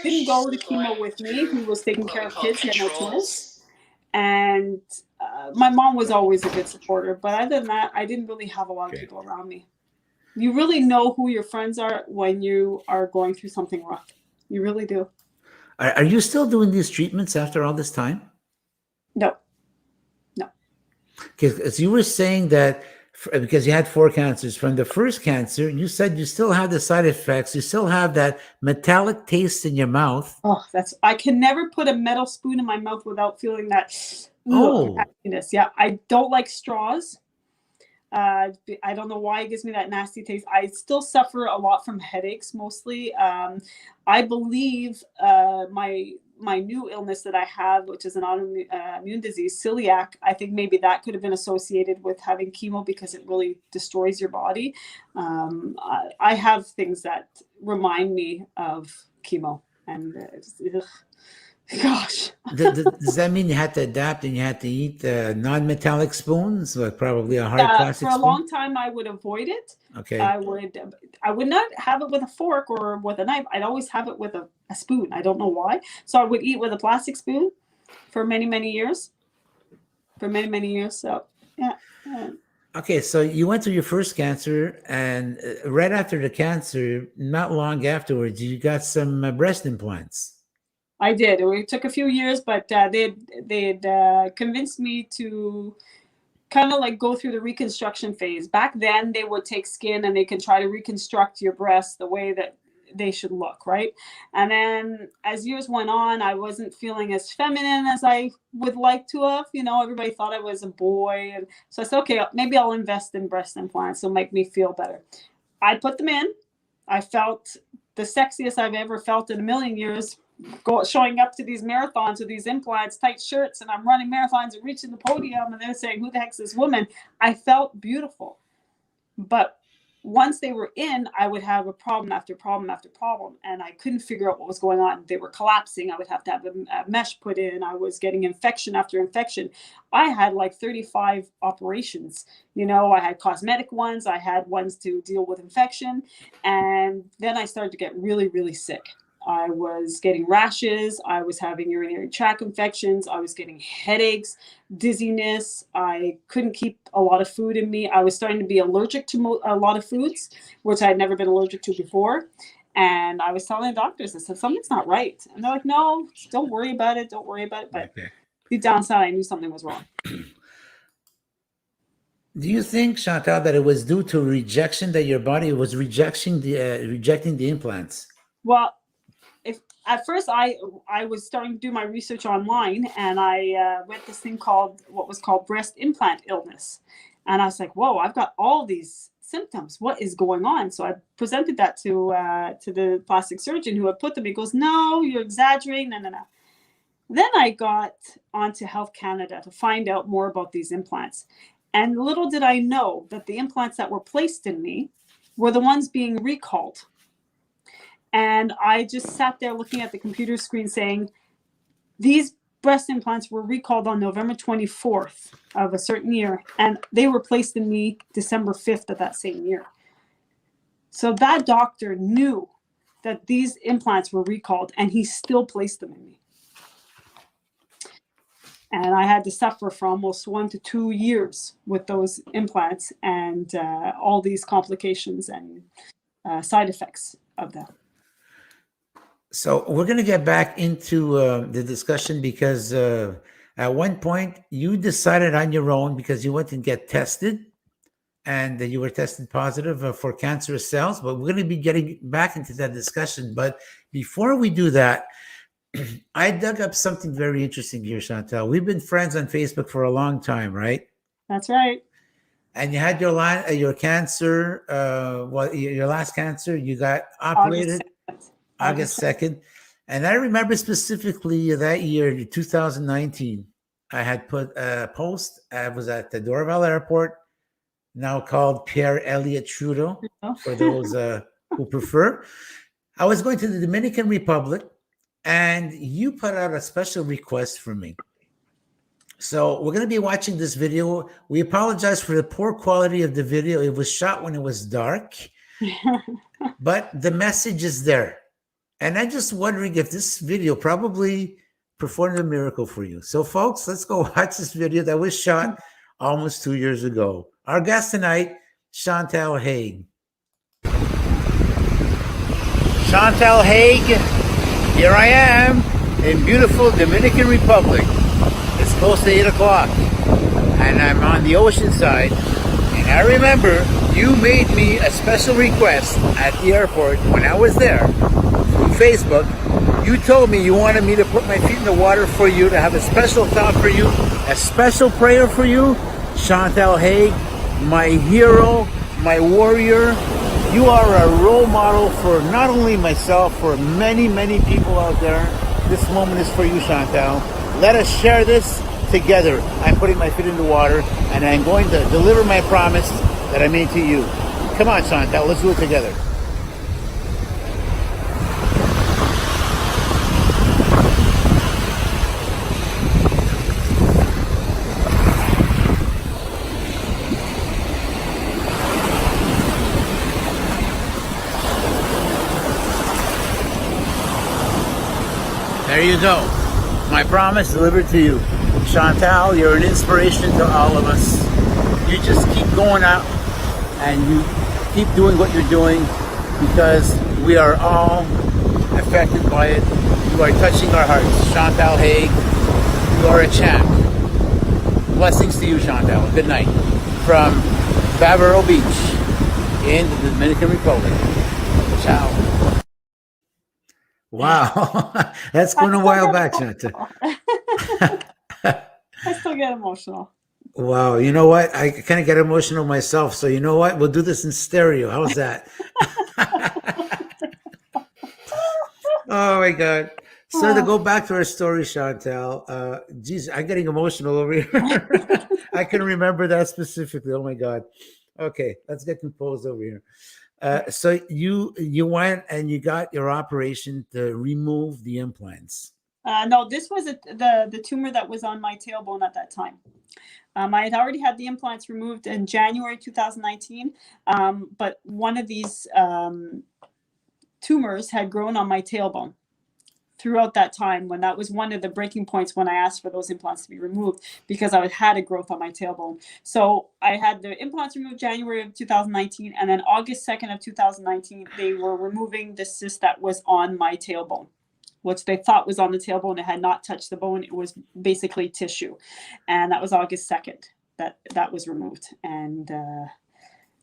didn't go to chemo with me. He was taking care of kids. He had no kids. And my mom was always a good supporter. But other than that, I didn't really have a lot of people around me. You really know who your friends are when you are going through something rough. You really do. Are you still doing these treatments after all this time? No. Because you were saying that because you had 4 cancers, from the first cancer, you said you still have the side effects. You still have that metallic taste in your mouth. Oh, I can never put a metal spoon in my mouth without feeling that nastiness. Yeah, I don't like straws. I don't know why it gives me that nasty taste. I still suffer a lot from headaches mostly. I believe my new illness that I have, which is an autoimmune disease, celiac, I think maybe that could have been associated with having chemo because it really destroys your body. I have things that remind me of chemo, and gosh. Does that mean you had to adapt and you had to eat non-metallic spoons, like probably a hard plastic for spoon? a long time I would avoid it. Okay. I would not have it with a fork or with a knife. I'd always have it with a spoon. I don't know why. So I would eat with a plastic spoon for many, many years. So yeah. Okay, so you went through your first cancer, and right after the cancer, not long afterwards, you got some breast implants. I did. It took a few years, but they'd convinced me to kind of like go through the reconstruction phase. Back then, they would take skin and they can try to reconstruct your breasts the way that they should look, right? And then as years went on, I wasn't feeling as feminine as I would like to have. Everybody thought I was a boy. And so I said, okay, maybe I'll invest in breast implants. It'll make me feel better. I put them in. I felt the sexiest I've ever felt in a million years, showing up to these marathons with these implants, tight shirts, and I'm running marathons and reaching the podium, and they're saying, who the heck's this woman? I felt beautiful. But once they were in, I would have a problem after problem after problem, and I couldn't figure out what was going on. They were collapsing. I would have to have a mesh put in. I was getting infection after infection. I had like 35 operations. I had cosmetic ones. I had ones to deal with infection. And then I started to get really, really sick. I was getting rashes. I was having urinary tract infections. I was getting headaches, dizziness. I couldn't keep a lot of food in me. I was starting to be allergic to a lot of foods, which I had never been allergic to before. And I was telling the doctors, I said, something's not right. And they're like, no, don't worry about it. Don't worry about it. But deep down inside, I knew something was wrong. Do you think, Chantal, that it was due to rejection, that your body was rejecting the implants? Well, at first I was starting to do my research online, and I read this thing what was called breast implant illness. And I was like, whoa, I've got all these symptoms. What is going on? So I presented that to the plastic surgeon who had put them. He goes, no, you're exaggerating. No. Then I got onto Health Canada to find out more about these implants. And little did I know that the implants that were placed in me were the ones being recalled. And I just sat there looking at the computer screen saying, these breast implants were recalled on November 24th of a certain year, and they were placed in me December 5th of that same year. So that doctor knew that these implants were recalled, and he still placed them in me. And I had to suffer for almost 1 to 2 years with those implants and all these complications and side effects of them. So we're going to get back into the discussion because at one point you decided on your own because you went and get tested and you were tested positive for cancerous cells. But we're going to be getting back into that discussion. But before we do that, I dug up something very interesting here, Chantal. We've been friends on Facebook for a long time, right? That's right. And you had your cancer, your last cancer, you got August operated 2nd. August 2nd. And I remember specifically that year, 2019, I had put a post. I was at the Dorval Airport, now called Pierre Elliott Trudeau, for those who prefer. I was going to the Dominican Republic, and you put out a special request for me. So we're going to be watching this video. We apologize for the poor quality of the video. It was shot when it was dark, but the message is there. And I'm just wondering if this video probably performed a miracle for you. So folks, let's go watch this video that was shot almost 2 years ago. Our guest tonight, Chantal Haigh. Chantal Haigh, here I am in beautiful Dominican Republic. It's close to 8 o'clock, and I'm on the ocean side. And I remember you made me a special request at the airport when I was there through Facebook. You told me you wanted me to put my feet in the water for you, to have a special thought for you, a special prayer for you. Chantal Haigh, my hero, my warrior. You are a role model for not only myself, for many, many people out there. This moment is for you, Chantal. Let us share this together. I'm putting my feet in the water, and I'm going to deliver my promise that I made to you. Come on, Chantal, let's do it together. There you go. My promise delivered to you. Chantal, you're an inspiration to all of us. You just keep going out and you keep doing what you're doing, because we are all affected by it. You are touching our hearts. Chantal Haigh, you are a champ. Blessings to you, Chantal. Good night. From Bavaro Beach in the Dominican Republic. Ciao. Wow, that's going a while back, Chantal. I still get emotional. Wow, you know what? I kind of get emotional myself. So you know what? We'll do this in stereo. How's that? Oh my God. So to go back to our story, Chantal, geez, I'm getting emotional over here. I can remember that specifically. Oh my God. Okay, let's get composed over here. So you went and you got your operation to remove the implants. No, this was the tumor that was on my tailbone at that time. I had already had the implants removed in January 2019, but one of these tumors had grown on my tailbone throughout that time, when that was one of the breaking points when I asked for those implants to be removed, because I had a growth on my tailbone. So I had the implants removed January of 2019, and then August 2nd of 2019, they were removing the cyst that was on my tailbone, which they thought was on the tailbone. It had not touched the bone. It was basically tissue. And that was August 2nd that was removed. And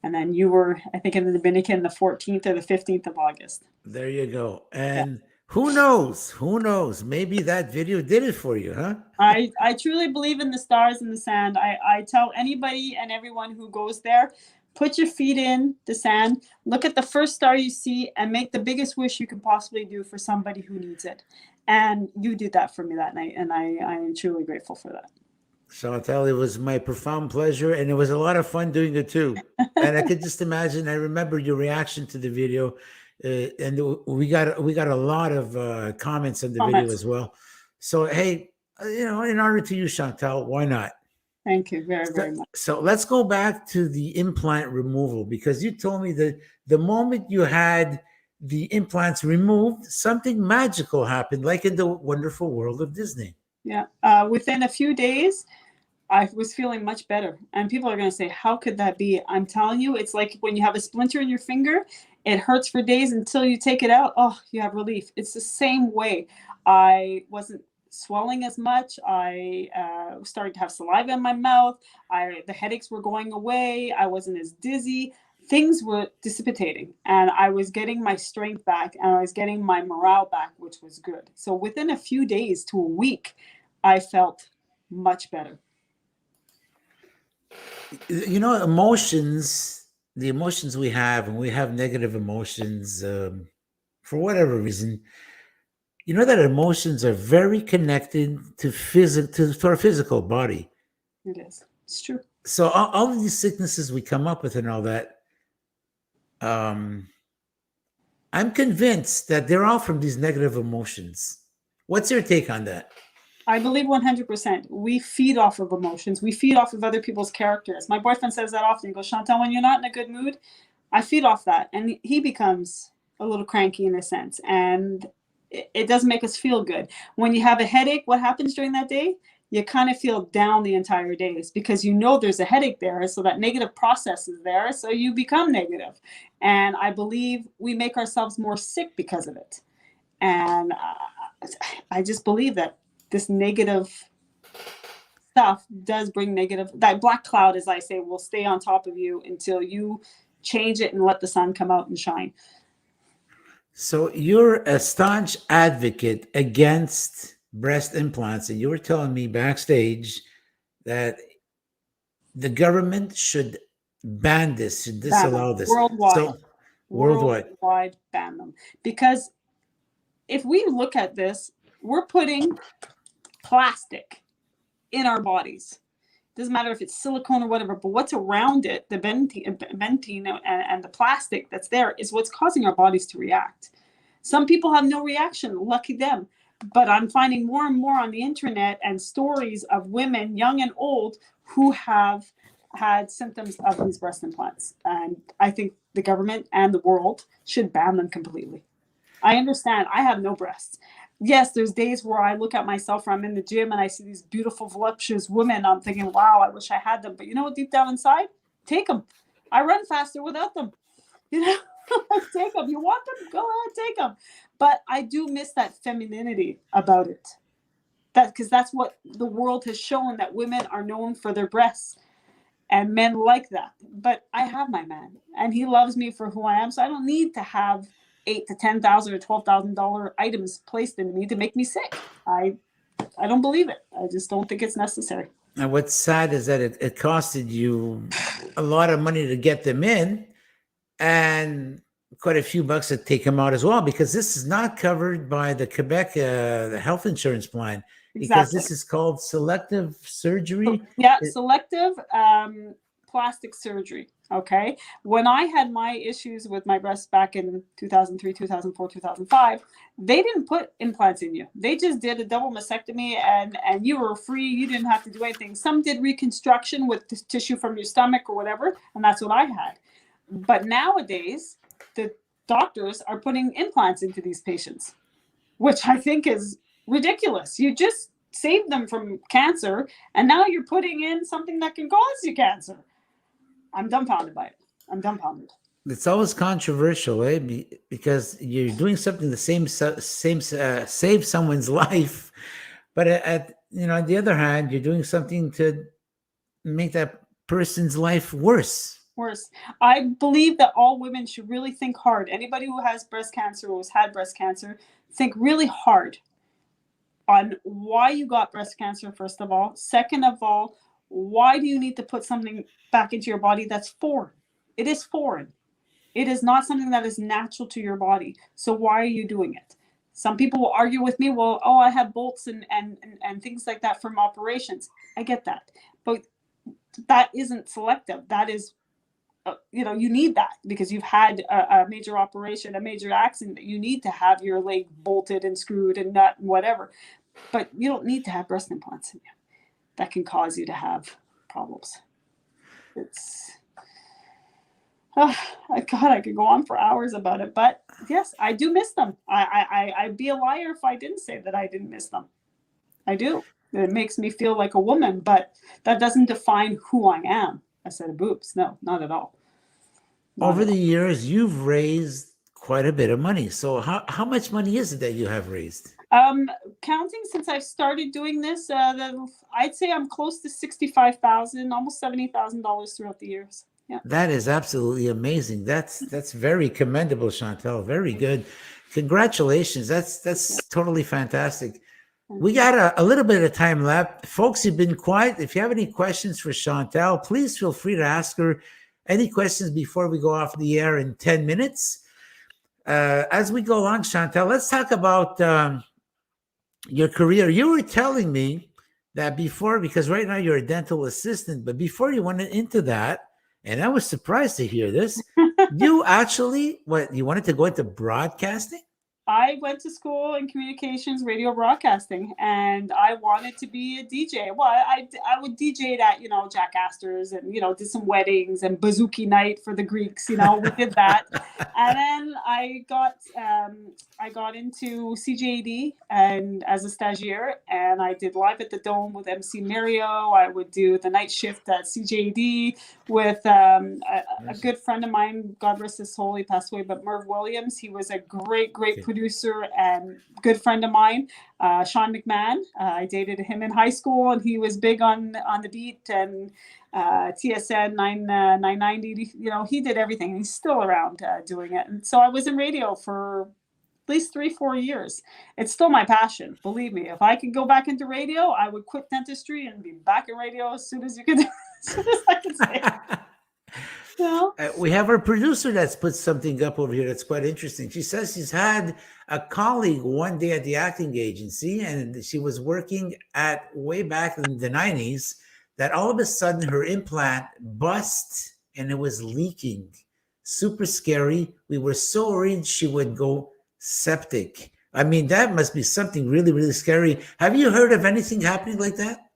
then you were, I think, in the Dominican the 14th or the 15th of August. There you go. And yeah. Who knows? Maybe that video did it for you, huh? I truly believe in the stars and the sand. I tell anybody and everyone who goes there, put your feet in the sand, look at the first star you see, and make the biggest wish you can possibly do for somebody who needs it. And you did that for me that night, and I am truly grateful for that. Chantal, it was my profound pleasure, and it was a lot of fun doing it too. And I could just imagine, I remember your reaction to the video. And we got a lot of comments on the video as well. So hey, in honor to you, Chantal, why not? Thank you very much. So let's go back to the implant removal, because you told me that the moment you had the implants removed, something magical happened, like in the wonderful world of Disney. Yeah, within a few days, I was feeling much better. And people are going to say, how could that be? I'm telling you, it's like when you have a splinter in your finger, it hurts for days until you take it out. Oh, you have relief. It's the same way. I wasn't swelling as much. I started to have saliva in my mouth. The headaches were going away. I wasn't as dizzy. Things were dissipating, and I was getting my strength back, and I was getting my morale back, which was good. So within a few days to a week, I felt much better. You know, emotions, the emotions we have, and we have negative emotions for whatever reason. You know that emotions are very connected to our physical body. It is. It's true. So all of these sicknesses we come up with and all that, I'm convinced that they're all from these negative emotions. What's your take on that? I believe 100%. We feed off of emotions. We feed off of other people's characters. My boyfriend says that often. He goes, Chantal, when you're not in a good mood, I feed off that. And he becomes a little cranky in a sense. And it doesn't make us feel good. When you have a headache, what happens during that day? You kind of feel down the entire days because you know there's a headache there. So that negative process is there. So you become negative. And I believe we make ourselves more sick because of it. And I just believe that this negative stuff does bring negative. That black cloud, as I say, will stay on top of you until you change it and let the sun come out and shine. So you're a staunch advocate against breast implants, and you were telling me backstage that the government should ban this, should disallow this. Worldwide. So worldwide ban them. Because if we look at this, we're putting plastic in our bodies. Doesn't matter if it's silicone or whatever, but what's around it, the bentene and the plastic that's there is what's causing our bodies to react. Some people have no reaction, lucky them. But I'm finding more and more on the internet and stories of women, young and old, who have had symptoms of these breast implants. And I think the government and the world should ban them completely. I understand. I have no breasts. Yes, there's days where I look at myself or I'm in the gym and I see these beautiful, voluptuous women. I'm thinking, wow, I wish I had them. But you know what, deep down inside, take them. I run faster without them. You know, take them. You want them? Go ahead, take them. But I do miss that femininity about it. Because that's what the world has shown, that women are known for their breasts. And men like that. But I have my man, and he loves me for who I am. So I don't need to have $8,000 to $10,000 or $12,000 items placed into me to make me sick. I don't believe it. I just don't think it's necessary. And what's sad is that it costed you a lot of money to get them in, and quite a few bucks to take them out as well, because this is not covered by the Quebec the health insurance plan. Because this is called selective surgery. Yeah, selective plastic surgery. Okay. When I had my issues with my breasts back in 2003, 2004, 2005, they didn't put implants in you. They just did a double mastectomy and you were free. You didn't have to do anything. Some did reconstruction with tissue from your stomach or whatever. And that's what I had. But nowadays, the doctors are putting implants into these patients, which I think is ridiculous. You just saved them from cancer, and now you're putting in something that can cause you cancer. I'm dumbfounded by it. I'm dumbfounded. It's always controversial, eh? Because you're doing something the same save someone's life, but on the other hand, you're doing something to make that person's life worse. I believe that all women should really think hard. Anybody who has breast cancer or has had breast cancer, think really hard on why you got breast cancer, first of all. Second of all, why do you need to put something back into your body that's foreign? It is foreign. It is not something that is natural to your body. So why are you doing it? Some people will argue with me, well, I have bolts and things like that from operations. I get that. But that isn't selective. That is, you need that because you've had a major operation, a major accident. You need to have your leg bolted and screwed and nut and whatever. But you don't need to have breast implants in you. That can cause you to have problems. God, I could go on for hours about it. But yes, I do miss them. I'd be a liar if I didn't say that I didn't miss them. I do. It makes me feel like a woman, but that doesn't define who I am. A set of boobs. No, not at all. Not Over at the all. years, you've raised quite a bit of money. So how much money is it that you have raised? Counting since I've started doing this, I'd say I'm close to 65,000, almost $70,000 throughout the years. Yeah. That is absolutely amazing. That's very commendable, Chantal. Very good. Congratulations. That's totally fantastic. We got a little bit of time left. Folks, you've been quiet. If you have any questions for Chantal, please feel free to ask her any questions before we go off the air in 10 minutes. As we go along, Chantal, let's talk about your career. You were telling me that before, because right now you're a dental assistant, but before you went into that, and I was surprised to hear this, you actually, you wanted to go into broadcasting? I went to school in communications, radio broadcasting, and I wanted to be a DJ. Well, I would DJ at, Jack Astor's and, did some weddings and Bouzouki night for the Greeks, we did that. And then I got into CJAD and as a stagiaire, and I did Live at the Dome with MC Mario. I would do the night shift at CJAD with a good friend of mine, God rest his soul, he passed away, but Merv Williams. He was a great producer and good friend of mine, Sean McMahon. I dated him in high school, and he was big on the beat and TSN 990. He did everything. He's still around doing it. And so I was in radio for at least 3-4 years. It's still my passion. Believe me, if I could go back into radio, I would quit dentistry and be back in radio as soon as as soon as I could say it. We have our producer that's put something up over here that's quite interesting. She says she's had a colleague one day at the acting agency, and she was working at way back in the 90s, that all of a sudden her implant bust and it was leaking. Super scary. We were so worried she would go septic. I mean, that must be something really, really scary. Have you heard of anything happening like that?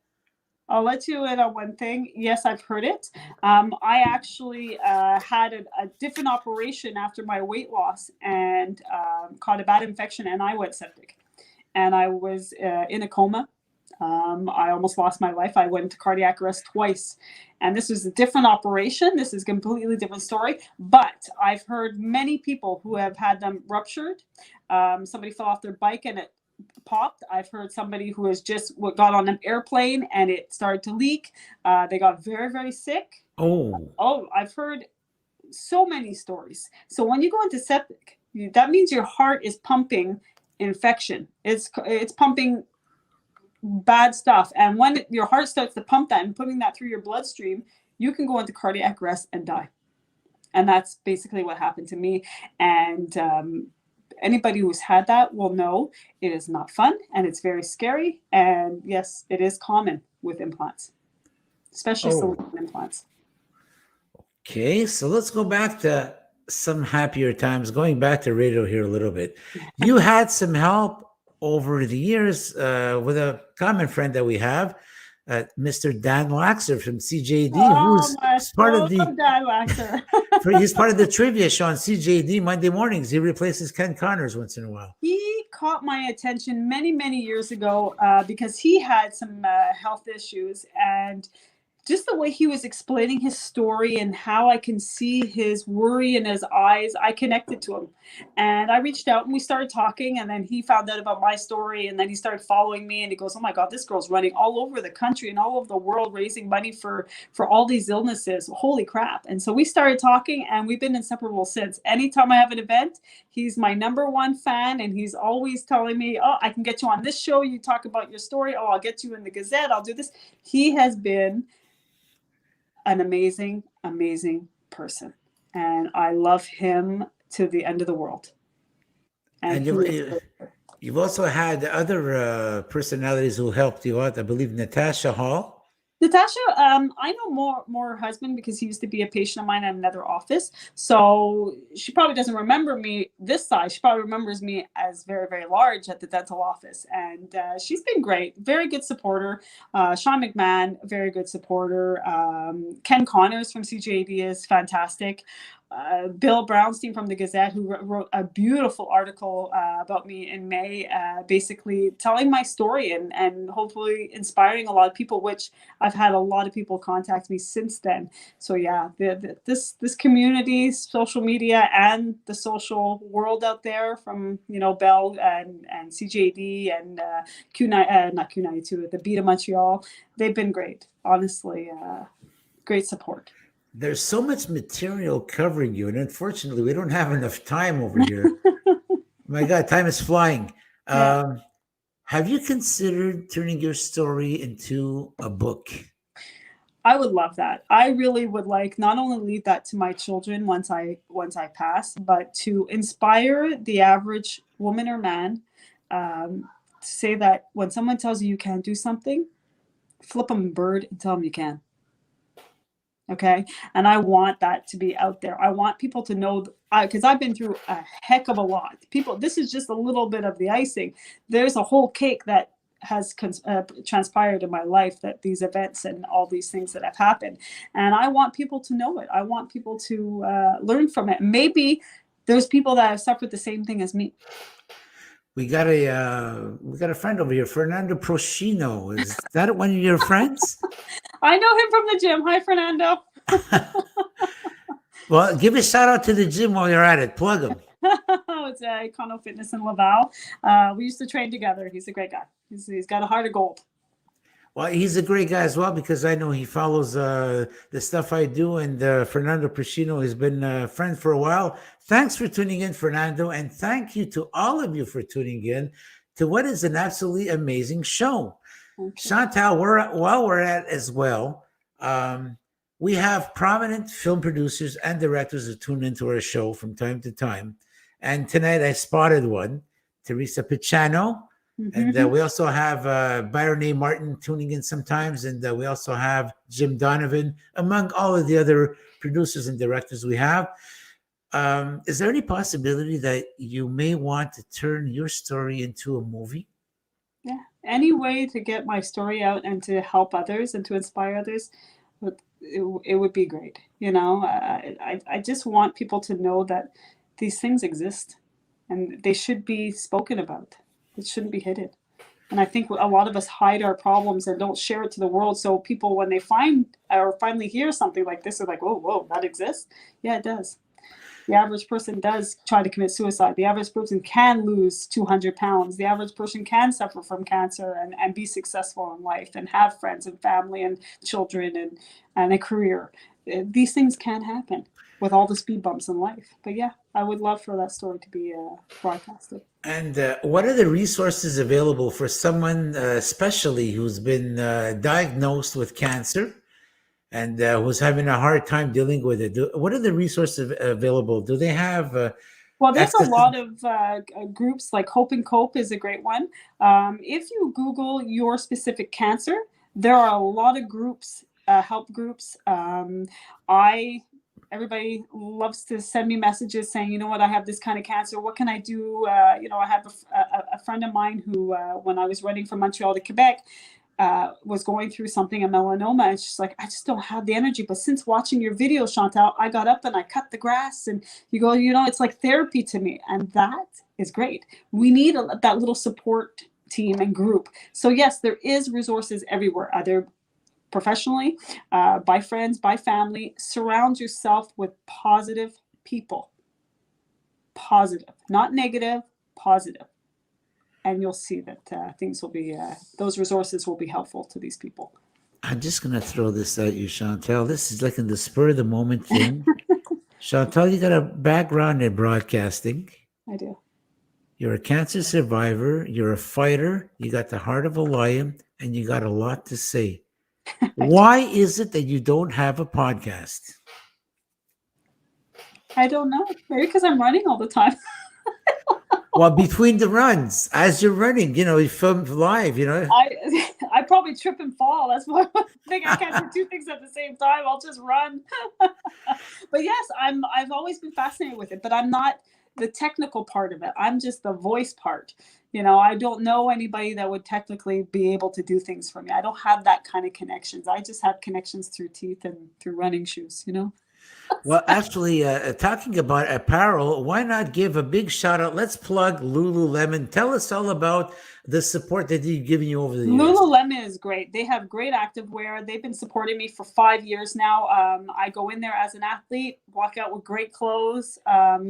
I'll let you in on one thing. Yes, I've heard it. I actually had a different operation after my weight loss and caught a bad infection, and I went septic. And I was in a coma. I almost lost my life. I went into cardiac arrest twice. And this was a different operation. This is a completely different story. But I've heard many people who have had them ruptured. Somebody fell off their bike and it popped. I've heard somebody who has just got on an airplane and it started to leak. They got very, very sick. Oh, I've heard so many stories. So when you go into septic, that means your heart is pumping infection. It's pumping bad stuff. And when your heart starts to pump that and putting that through your bloodstream, you can go into cardiac arrest and die. And that's basically what happened to me. And anybody who's had that will know it is not fun and it's very scary. And yes, it is common with implants, especially silicone implants. Okay, so let's go back to some happier times, going back to radio here a little bit. You had some help over the years with a common friend that we have, Mr. Dan Laxer from CJD, who's part of the Dan Laxer. He's part of the trivia show on CJD Monday mornings. He replaces Ken Connors once in a while. He caught my attention many, many years ago because he had some health issues, and just the way he was explaining his story and how I can see his worry in his eyes, I connected to him. And I reached out and we started talking, and then he found out about my story, and then he started following me, and he goes, oh my God, this girl's running all over the country and all over the world raising money for all these illnesses. Holy crap. And so we started talking, and we've been inseparable since. Anytime I have an event, he's my #1 fan, and he's always telling me, oh, I can get you on this show. You talk about your story. Oh, I'll get you in the Gazette. I'll do this. He has been an amazing, amazing person. And I love him to the end of the world. And you've also had other personalities who helped you out. I believe Natasha Hall. Natasha, I know more her husband because he used to be a patient of mine at another office. So she probably doesn't remember me this size. She probably remembers me as very, very large at the dental office. And she's been great. Very good supporter. Sean McMahon, very good supporter. Ken Connors from CJAD is fantastic. Bill Brownstein from the Gazette, who wrote a beautiful article about me in May, basically telling my story and hopefully inspiring a lot of people, which I've had a lot of people contact me since then. So yeah, this community, social media, and the social world out there, from Bell and CJD and not Q92, the Beat of Montreal, they've been great. Honestly, great support. There's so much material covering you, and unfortunately, we don't have enough time over here. My God, time is flying. Yeah. Have you considered turning your story into a book? I would love that. I really would like not only leave that to my children once I pass, but to inspire the average woman or man, to say that when someone tells you can't do something, flip them a bird and tell them you can. Okay. And I want that to be out there. I want people to know, because I've been through a heck of a lot. People, this is just a little bit of the icing. There's a whole cake that has transpired in my life, that these events and all these things that have happened. And I want people to know it. I want people to learn from it. Maybe there's people that have suffered the same thing as me. We got a friend over here, Fernando Prochino. Is that one of your friends? I know him from the gym. Hi, Fernando. Well, give a shout out to the gym while you're at it. Plug him. It's Econo Fitness in Laval. We used to train together. He's a great guy. He's got a heart of gold. Well, he's a great guy as well, because I know he follows the stuff I do. And Fernando Prochino has been a friend for a while. Thanks for tuning in, Fernando. And thank you to all of you for tuning in to what is an absolutely amazing show. Okay. Chantal, while we're at as well, we have prominent film producers and directors who tune into our show from time to time. And tonight I spotted one, Teresa Pichano. Mm-hmm. And we also have Byron A. Martin tuning in sometimes. And we also have Jim Donovan, among all of the other producers and directors we have. Is there any possibility that you may want to turn your story into a movie? Yeah, any way to get my story out and to help others and to inspire others, it would be great. I just want people to know that these things exist and they should be spoken about. It shouldn't be hidden. And I think a lot of us hide our problems and don't share it to the world. So people, when they find or finally hear something like this, are like, whoa, that exists? Yeah, it does. The average person does try to commit suicide. The average person can lose 200 pounds. The average person can suffer from cancer and be successful in life and have friends and family and children and a career. These things can happen with all the speed bumps in life. But yeah, I would love for that story to be broadcasted. And what are the resources available for someone, especially who's been diagnosed with cancer and who's having a hard time dealing with it? What are the resources available? Do they have? Well, there's a lot of groups, like Hope and Cope is a great one. If you Google your specific cancer, there are a lot of groups, help groups. Everybody loves to send me messages saying, you know what, I have this kind of cancer. What can I do? I have a friend of mine who, when I was running from Montreal to Quebec, was going through something, a melanoma. And she's like, I just don't have the energy. But since watching your video, Chantal, I got up and I cut the grass. And you go, it's like therapy to me. And that is great. We need that little support team and group. So yes, there is resources everywhere, either professionally, by friends, by family. Surround yourself with positive people. Positive, not negative, positive. And you'll see that things will be, those resources will be helpful to these people. I'm just going to throw this at you, Chantal. This is like in the spur of the moment thing. Chantal, you got a background in broadcasting. I do. You're a cancer survivor. You're a fighter. You got the heart of a lion, and you got a lot to say. Why is it that you don't have a podcast? I don't know. Maybe because I'm running all the time. Well, between the runs, as you're running, you film live, I probably trip and fall. That's why I think I can't do two things at the same time. I'll just run. But yes, I've always been fascinated with it, but I'm not the technical part of it. I'm just the voice part. I don't know anybody that would technically be able to do things for me. I don't have that kind of connections. I just have connections through teeth and through running shoes, Well, actually, talking about apparel, why not give a big shout out? Let's plug Lululemon. Tell us all about the support that they've given you over the years. Lululemon is great. They have great activewear. They've been supporting me for 5 years now. I go in there as an athlete, walk out with great clothes,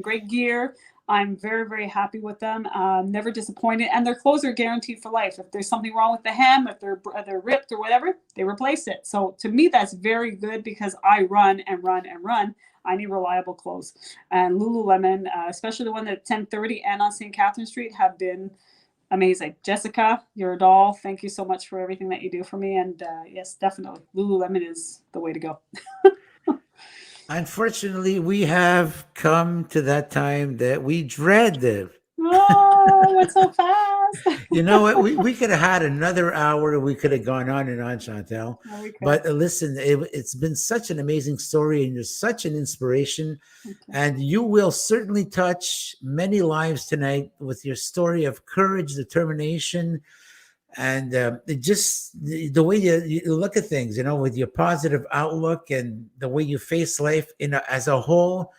great gear. I'm very, very happy with them. Never disappointed. And their clothes are guaranteed for life. If there's something wrong with the hem, if they're ripped or whatever, they replace it. So to me, that's very good because I run and run and run. I need reliable clothes. And Lululemon, especially the one at 1030 and on St. Catherine Street, have been amazing. Jessica, you're a doll. Thank you so much for everything that you do for me. And yes, definitely, Lululemon is the way to go. Unfortunately, we have come to that time that we dread. Oh, what's so fast? You know what? We could have had another hour. We could have gone on and on, Chantal. Oh, we could. But listen, it's been such an amazing story, and you're such an inspiration. Okay. And you will certainly touch many lives tonight with your story of courage, determination, and the way you look at things, you know, with your positive outlook and the way you face life as a whole.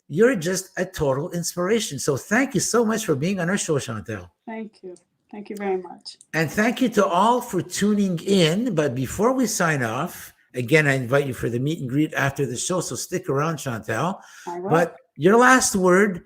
You're just a total inspiration. So thank you so much for being on our show, Chantal. Thank you. Thank you very much. And thank you to all for tuning in. But before we sign off, again, I invite you for the meet and greet after the show. So stick around, Chantal. I will. But your last word,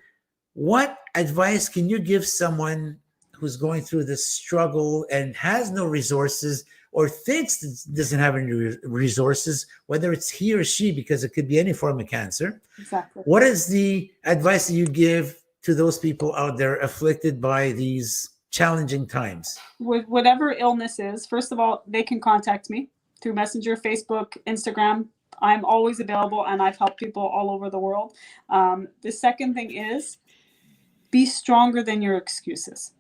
what advice can you give someone who's going through this struggle and has no resources or thinks doesn't have any resources, whether it's he or she, because it could be any form of cancer? Exactly. What is the advice that you give to those people out there afflicted by these challenging times? With whatever illness is, first of all, they can contact me through Messenger, Facebook, Instagram. I'm always available, and I've helped people all over the world. The second thing is be stronger than your excuses.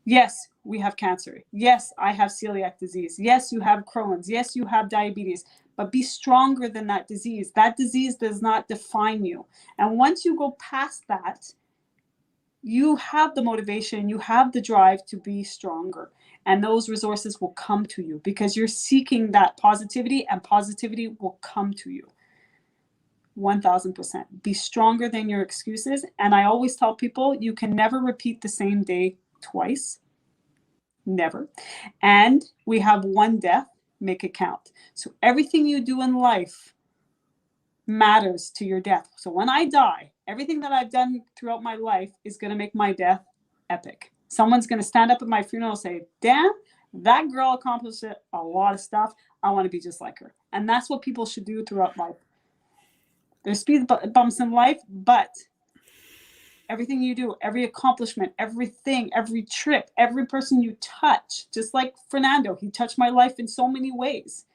Yes, we have cancer. Yes, I have celiac disease. Yes, you have Crohn's. Yes, you have diabetes. But be stronger than that disease. That disease does not define you. And once you go past that, you have the motivation, you have the drive to be stronger. And those resources will come to you because you're seeking that positivity, and positivity will come to you. 1000%. Be stronger than your excuses. And I always tell people, you can never repeat the same day twice. Never. And we have one death. Make it count. So everything you do in life matters to your death. So when I die, everything that I've done throughout my life is going to make my death epic. Someone's going to stand up at my funeral and say, damn, that girl accomplished a lot of stuff. I want to be just like her. And that's what people should do throughout life. There's speed bumps in life, but everything you do, every accomplishment, everything, every trip, every person you touch, just like Fernando, he touched my life in so many ways.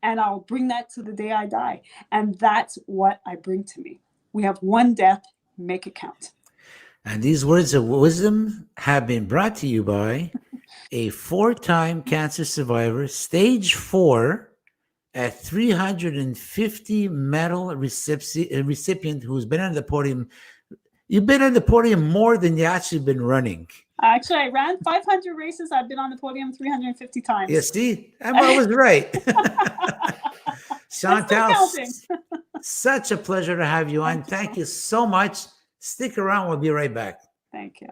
And I'll bring that to the day I die. And that's what I bring to me. We have one death, make it count. And these words of wisdom have been brought to you by a 4-time cancer survivor, stage 4, a 350 medal recipient who's been on the podium. You've been on the podium more than you actually been running. Actually, I ran 500 races. I've been on the podium 350 times. Yeah, see, I was right. Chantal, such a pleasure to have you on. Thank you so much. Stick around. We'll be right back. Thank you.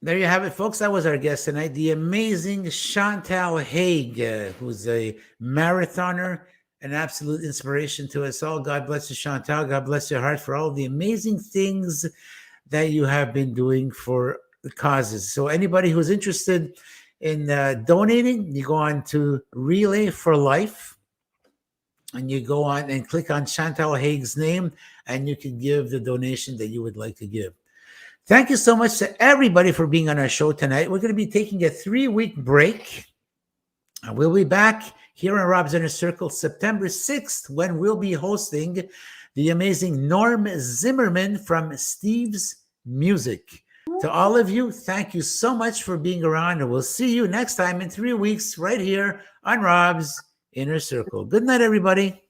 There you have it, folks. That was our guest tonight, the amazing Chantal Haigh, who's a marathoner, an absolute inspiration to us all. God bless you, Chantal. God bless your heart for all the amazing things that you have been doing for the causes. So anybody who's interested in donating, you go on to Relay for Life, and you go on and click on Chantal Haigh's name, and you can give the donation that you would like to give. Thank you so much to everybody for being on our show tonight. We're going to be taking a 3-week break. And we'll be back here on Rob's Inner Circle September 6th, when we'll be hosting the amazing Norm Zimmerman from Steve's Music. To all of you, thank you so much for being around, and we'll see you next time in 3 weeks right here on Rob's Inner Circle. Good night, everybody.